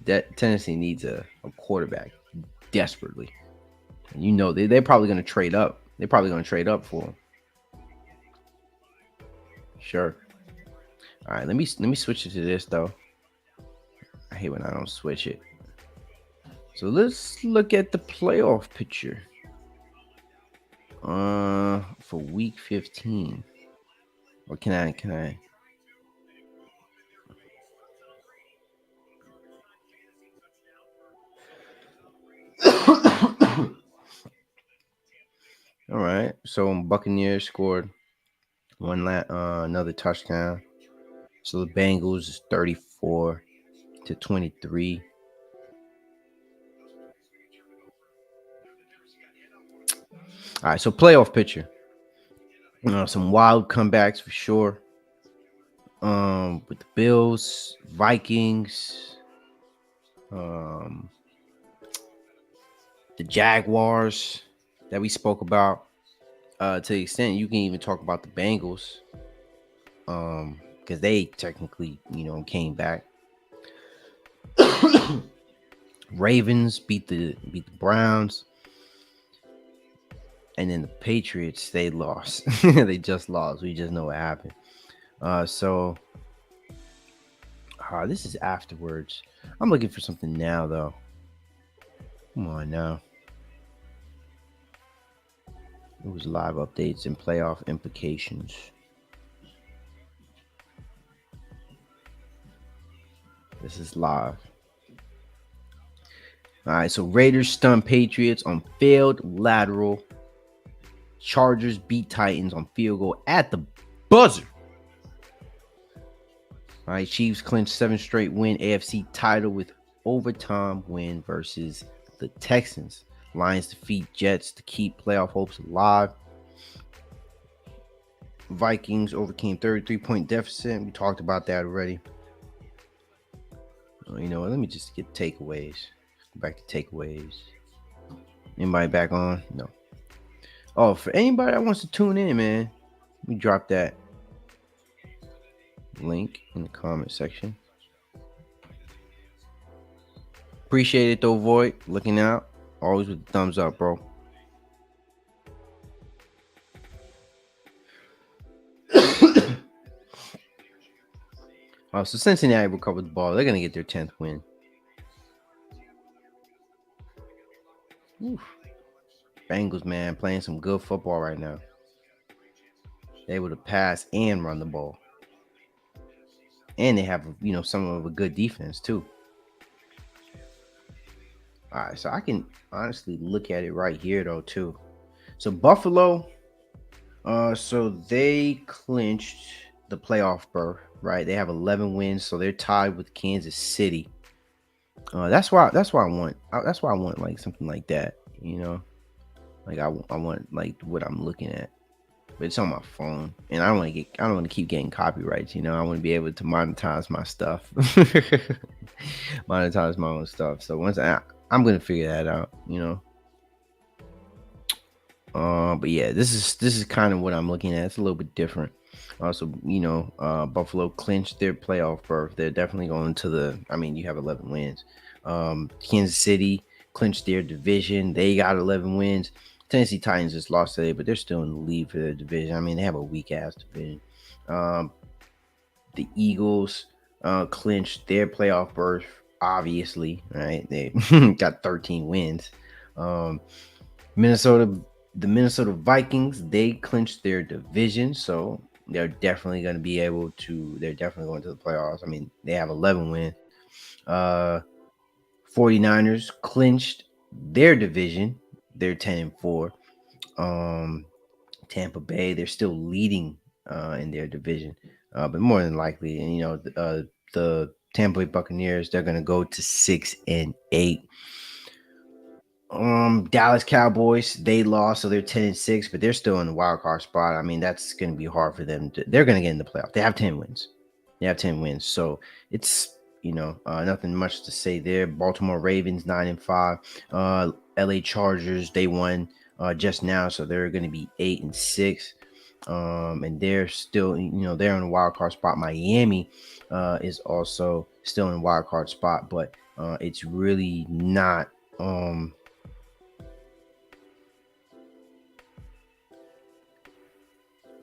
needs a quarterback desperately. And you know they're probably going to trade up. They're probably going to trade up for him. Sure. All right, let me switch it to this though. I hate when I don't switch it. So let's look at the playoff picture. For week 15. Or can I? All right. So Buccaneers scored another touchdown. So the Bengals is 34-23. All right, so playoff picture. Some wild comebacks for sure. With the Bills, Vikings, the Jaguars that we spoke about. To the extent you can even talk about the Bengals, because they technically, came back. Ravens beat the Browns. And then the Patriots, they lost. They just lost. We just know what happened. So this is afterwards. I'm looking for something now, though. Come on now. It was live updates and playoff implications. This is live. All right, so Raiders stun Patriots on failed lateral. Chargers beat Titans on field goal at the buzzer. All right, Chiefs clinch 7th straight win AFC title with overtime win versus the Texans. Lions defeat Jets to keep playoff hopes alive. Vikings overcame 33-point deficit. We talked about that already. You know what? Let me just get takeaways. Go back to takeaways. Anybody back on? No. Oh, for anybody that wants to tune in, man, let me drop that link in the comment section. Appreciate it though, Void. Looking out. Always with the thumbs up, bro. So Cincinnati recovered the ball. They're going to get their 10th win. Oof. Bengals, man, playing some good football right now. They're able to pass and run the ball. And they have, some of a good defense, too. All right, so I can honestly look at it right here, though, too. So Buffalo, so they clinched the playoff berth, right? They have 11 wins, so they're tied with Kansas City. That's why I want like something like that, Like I want like what I'm looking at, but it's on my phone, and I don't want to keep getting copyrights. I want to be able to monetize my stuff, monetize my own stuff. So once I'm gonna figure that out, But yeah, this is kind of what I'm looking at. It's a little bit different. Also, Buffalo clinched their playoff berth. They're definitely going to the. I mean, you have 11 wins. Kansas City clinched their division. They got 11 wins. Tennessee Titans just lost today, but they're still in the lead for their division. I mean, they have a weak ass division. Um, the Eagles clinched their playoff berth. Obviously, right? They got 13 wins. Um, Minnesota, the Minnesota Vikings, they clinched their division, so they're definitely going to be able to. They're definitely going to the playoffs. I mean, they have 11 wins. 49ers clinched their division. They're 10-4. Tampa Bay, they're still leading in their division, but more than likely, and the Tampa Bay Buccaneers, they're going to go to 6-8. Dallas Cowboys, they lost, so they're 10-6, but they're still in the wild card spot. I mean, that's going to be hard for them. They're going to get in the playoff. They have 10 wins. So it's nothing much to say there. Baltimore Ravens 9-5. LA Chargers, they won just now, so they're going to be 8-6. And they're still, they're in the wild card spot. Miami is also still in the wild card spot, but it's really not.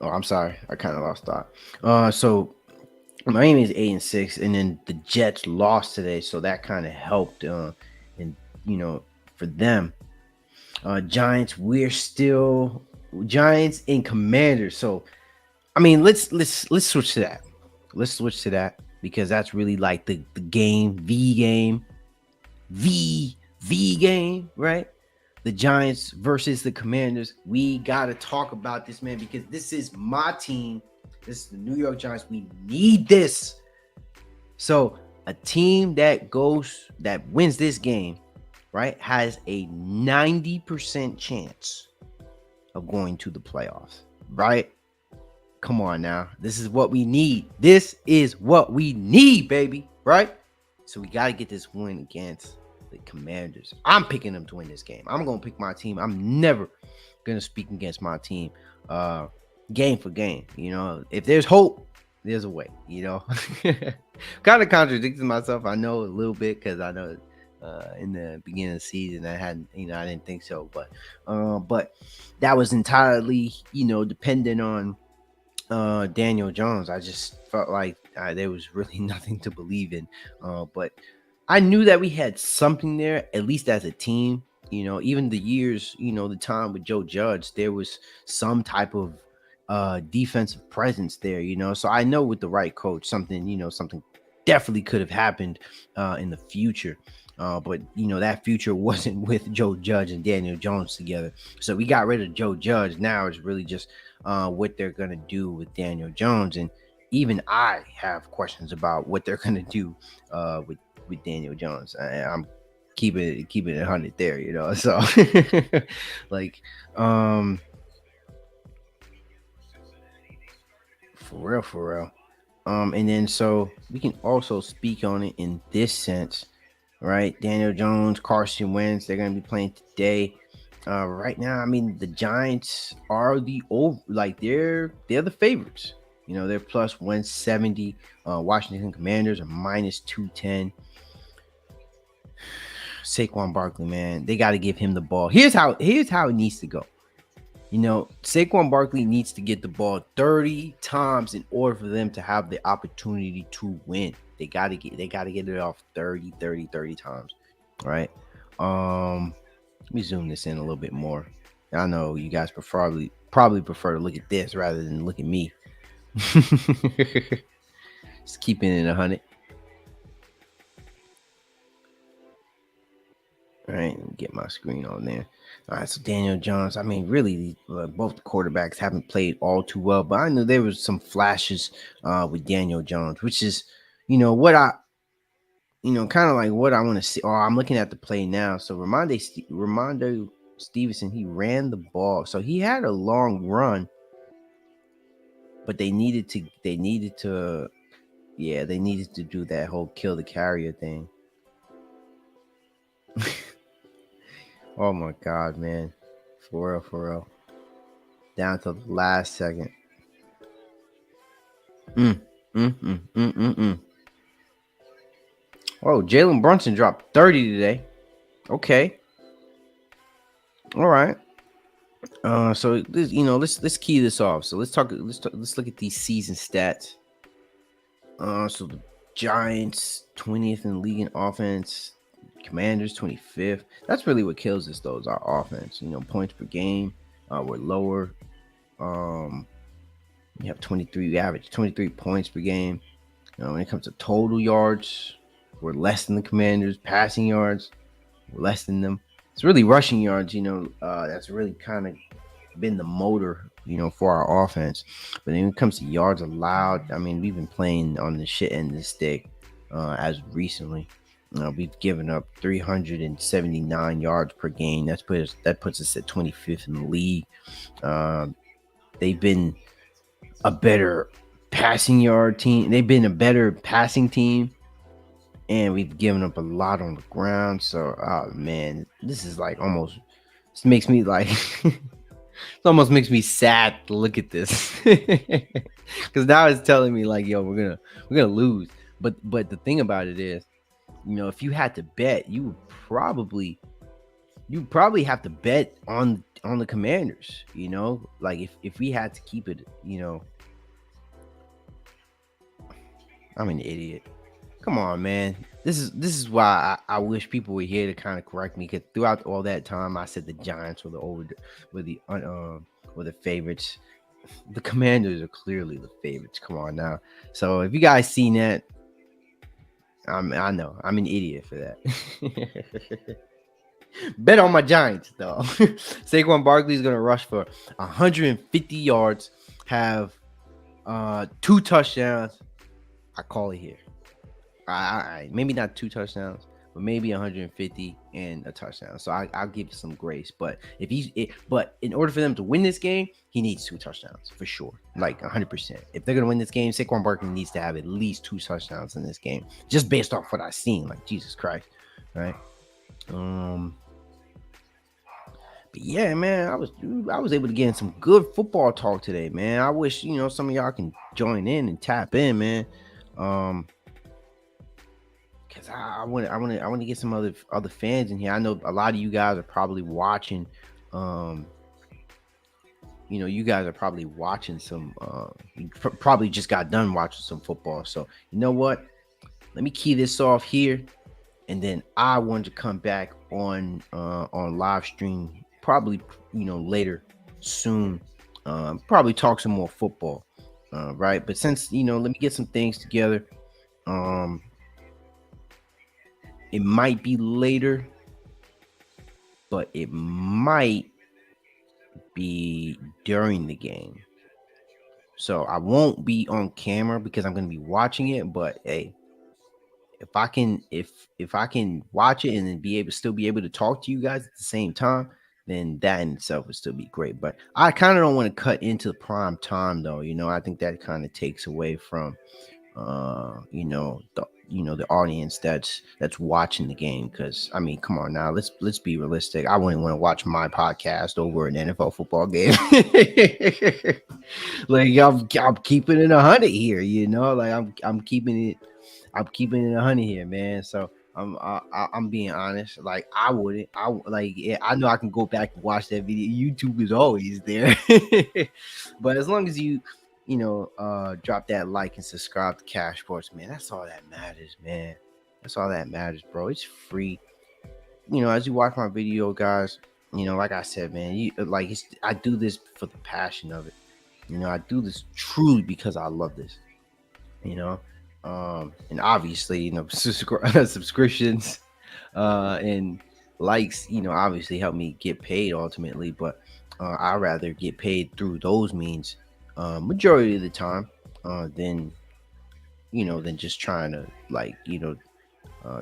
Oh, I'm sorry. I kind of lost thought. So Miami is 8-6, and then the Jets lost today, so that kind of helped. And for them, Giants, we're still Giants and Commanders. So, I mean, let's switch to that. Let's switch to that because that's really like the game, V game, right? The Giants versus the Commanders. We got to talk about this, man, because this is my team. This is the New York Giants. We need this. So a team that wins this game, right, has a 90% chance of going to the playoffs, right? Come on now. This is what we need. This is what we need, baby, right? So we got to get this win against the Commanders. I'm picking them to win this game. I'm going to pick my team. I'm never going to speak against my team game for game. If there's hope, there's a way, kind of contradicting myself. I know a little bit because I know in the beginning of the season I didn't think so, but that was entirely, dependent on Daniel Jones. I just felt like there was really nothing to believe in, but I knew that we had something there, at least as a team. Even the years, the time with Joe Judge, there was some type of defensive presence there, so I know with the right coach, something definitely could have happened in the future. But that future wasn't with Joe Judge and Daniel Jones together. So we got rid of Joe Judge. Now it's really just what they're gonna do with Daniel Jones, and even I have questions about what they're gonna do with Daniel Jones. I'm keeping it 100 there, So like for real. And then so we can also speak on it in this sense, right? Daniel Jones, Carson Wentz, they're gonna be playing today. Right now, I mean, the Giants are they're the favorites. They're plus 170. Washington Commanders are minus 210. Saquon Barkley, man, they got to give him the ball. Here's how it needs to go. Saquon Barkley needs to get the ball 30 times in order for them to have the opportunity to win. They got to get it off 30 times, right? Let me zoom this in a little bit more. I know you guys probably prefer to look at this rather than look at me. Just keeping it 100. All right, get my screen on there. All right, so Daniel Jones. I mean, really, both the quarterbacks haven't played all too well, but I knew there was some flashes with Daniel Jones, which is, what I, kind of like what I want to see. Oh, I'm looking at the play now. So Ramondo Stevenson, he ran the ball, so he had a long run, but they needed to do that whole kill the carrier thing. Oh my God, man. For real. down to the last second. Mm, mm, mm, mm, mm, mm. Oh, Jalen Brunson dropped 30 today. Okay. All right. So this, let's key this off. So let's look at these season stats. So the Giants 20th in the league in offense, Commanders 25th. That's really what kills us though, is our offense. Points per game, we're lower. We have 23, we average 23 points per game. When it comes to total yards, we're less than the Commanders. Passing yards, we're less than them. It's really rushing yards, that's really kind of been the motor, for our offense. But when it comes to yards allowed, I mean, we've been playing on the shit end of the stick as recently. We've given up 379 yards per game. That puts us at 25th in the league. They've been a better passing yard team. They've been a better passing team, and we've given up a lot on the ground. So, oh man, this is like almost. This makes me like. It almost makes me sad to look at this, because now it's telling me like, yo, we're gonna lose. But the thing about it is, if you had to bet, you probably have to bet on the Commanders. Like if we had to keep it, I'm an idiot. Come on, man. This is why I wish people were here to kind of correct me, because throughout all that time I said the Giants were the favorites. The Commanders are clearly the favorites. Come on now. So if you guys seen that, I know I'm an idiot for that. Bet on my Giants though. Saquon Barkley is gonna rush for 150 yards, have 2 touchdowns. I call it here. I maybe not 2 touchdowns, but maybe 150 and a touchdown. So I'll give you some grace. But but in order for them to win this game, he needs 2 touchdowns for sure, like 100%. If they're gonna win this game, Saquon Barkley needs to have at least 2 touchdowns in this game, just based off what I've seen. Like Jesus Christ, right? But yeah, man, I was able to get in some good football talk today, man. I wish some of y'all can join in and tap in, man. Cause I want to get some other fans in here. I know a lot of you guys are probably watching. You guys are probably watching some. You probably just got done watching some football. So you know what? Let me key this off here, and then I want to come back on live stream. Probably later soon. Probably talk some more football. Right. But since let me get some things together. It might be later, but it might be during the game. So I won't be on camera because I'm going to be watching it. But hey, if I can watch it and then still be able to talk to you guys at the same time, then that in itself would still be great. But I kind of don't want to cut into the prime time though. I think that kind of takes away from the audience that's watching the game. Because I mean, come on now, let's be realistic. I wouldn't want to watch my podcast over an NFL football game. Like I'm keeping it 100 here, like I'm keeping it 100 here, man. So I'm being honest. Like I wouldn't. I know I can go back and watch that video. YouTube is always there. But as long as you drop that like and subscribe to CashSports, man. That's all that matters, man. That's all that matters, bro. It's free. As you watch my video, guys, like I said, man, I do this for the passion of it. I do this truly because I love this. And obviously, subscriptions and likes, obviously help me get paid ultimately, but I'd rather get paid through those means majority of the time than just trying to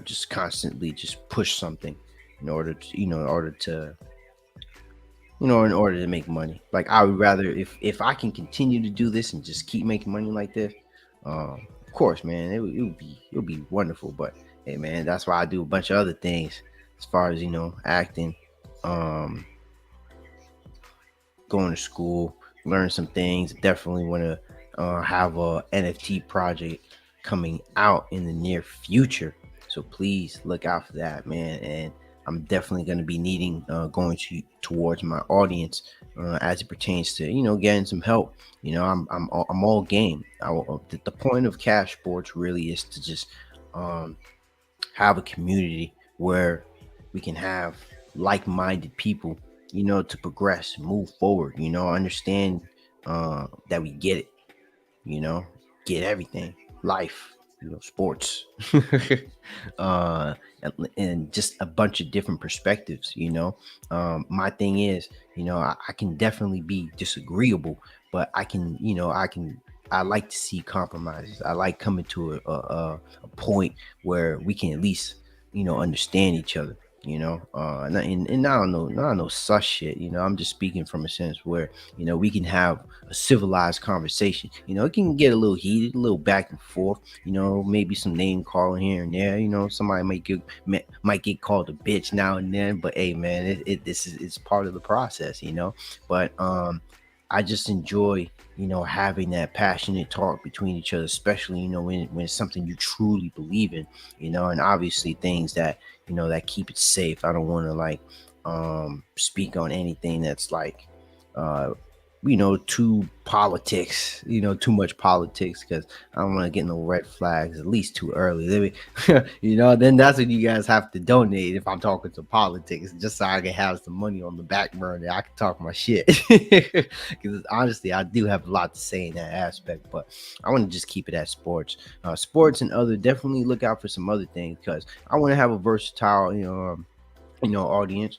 just constantly just push something in order to make money. Like I would rather, if I can continue to do this and just keep making money like this, of course, man, it would be wonderful. But hey, man, that's why I do a bunch of other things as far as acting, going to school, learn some things. Definitely want to have a NFT project coming out in the near future. So please look out for that, man. And I'm definitely going to be needing going towards my audience as it pertains to getting some help. I'm all game. The point of Cash Sports really is to just have a community where we can have like-minded people, to progress, move forward. Understand that we get it. Get everything, life, sports, uh, and just a bunch of different perspectives. My thing is, I can definitely be disagreeable, but I like to see compromises. I like coming to a point where we can at least, understand each other. And I don't know, not no sus shit. I'm just speaking from a sense where we can have a civilized conversation. It can get a little heated, a little back and forth. Maybe some name calling here and there. Somebody might get called a bitch now and then. But hey, man, it's part of the process. But I just enjoy having that passionate talk between each other, especially when it's something you truly believe in. And obviously things that that keep it safe. I don't want to speak on anything that's like too politics, too much politics, because I don't want to get no red flags at least too early. Then that's when you guys have to donate if I'm talking to politics, just so I can have some money on the back burner. I can talk my shit. Because honestly, I do have a lot to say in that aspect, but I want to just keep it at sports. Sports and other, definitely look out for some other things, because I want to have a versatile, audience.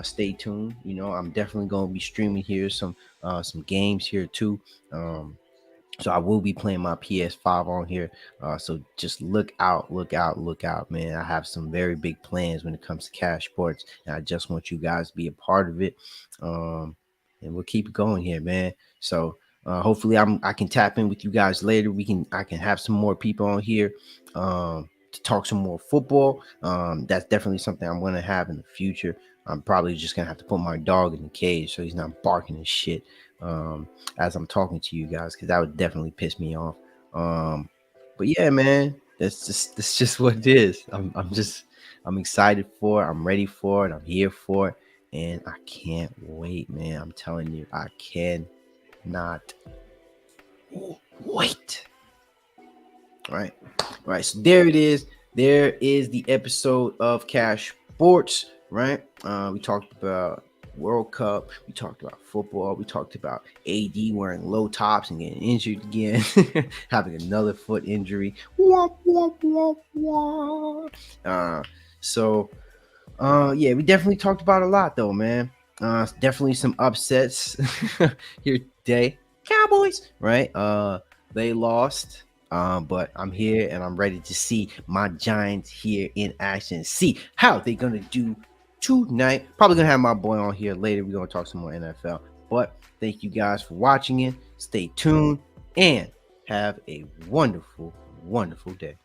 Stay tuned. I'm definitely going to be streaming here some games here too. So I will be playing my PS5 on here. So just look out, man. I have some very big plans when it comes to Cash Sports, and I just want you guys to be a part of it. And we'll keep it going here, man. So hopefully I can tap in with you guys later. I can have some more people on here to talk some more football. That's definitely something I'm going to have in the future. I'm probably just going to have to put my dog in the cage so he's not barking and shit as I'm talking to you guys, because that would definitely piss me off. But yeah, man, that's just what it is. I'm excited for it. I'm ready for it. I'm here for it. And I can't wait, man. I'm telling you, I cannot wait. All right. So there it is. There is the episode of Cash Sports, right? We talked about World Cup. We talked about football. We talked about AD wearing low tops and getting injured again, having another foot injury. Womp, womp, womp, womp. Yeah, we definitely talked about a lot though, man. Definitely some upsets here today. Cowboys, right? They lost. But I'm here and I'm ready to see my Giants here in action. See how they're gonna do tonight. Probably gonna have my boy on here later. We're gonna talk some more NFL. But thank you guys for watching it. Stay tuned and have a wonderful, wonderful day.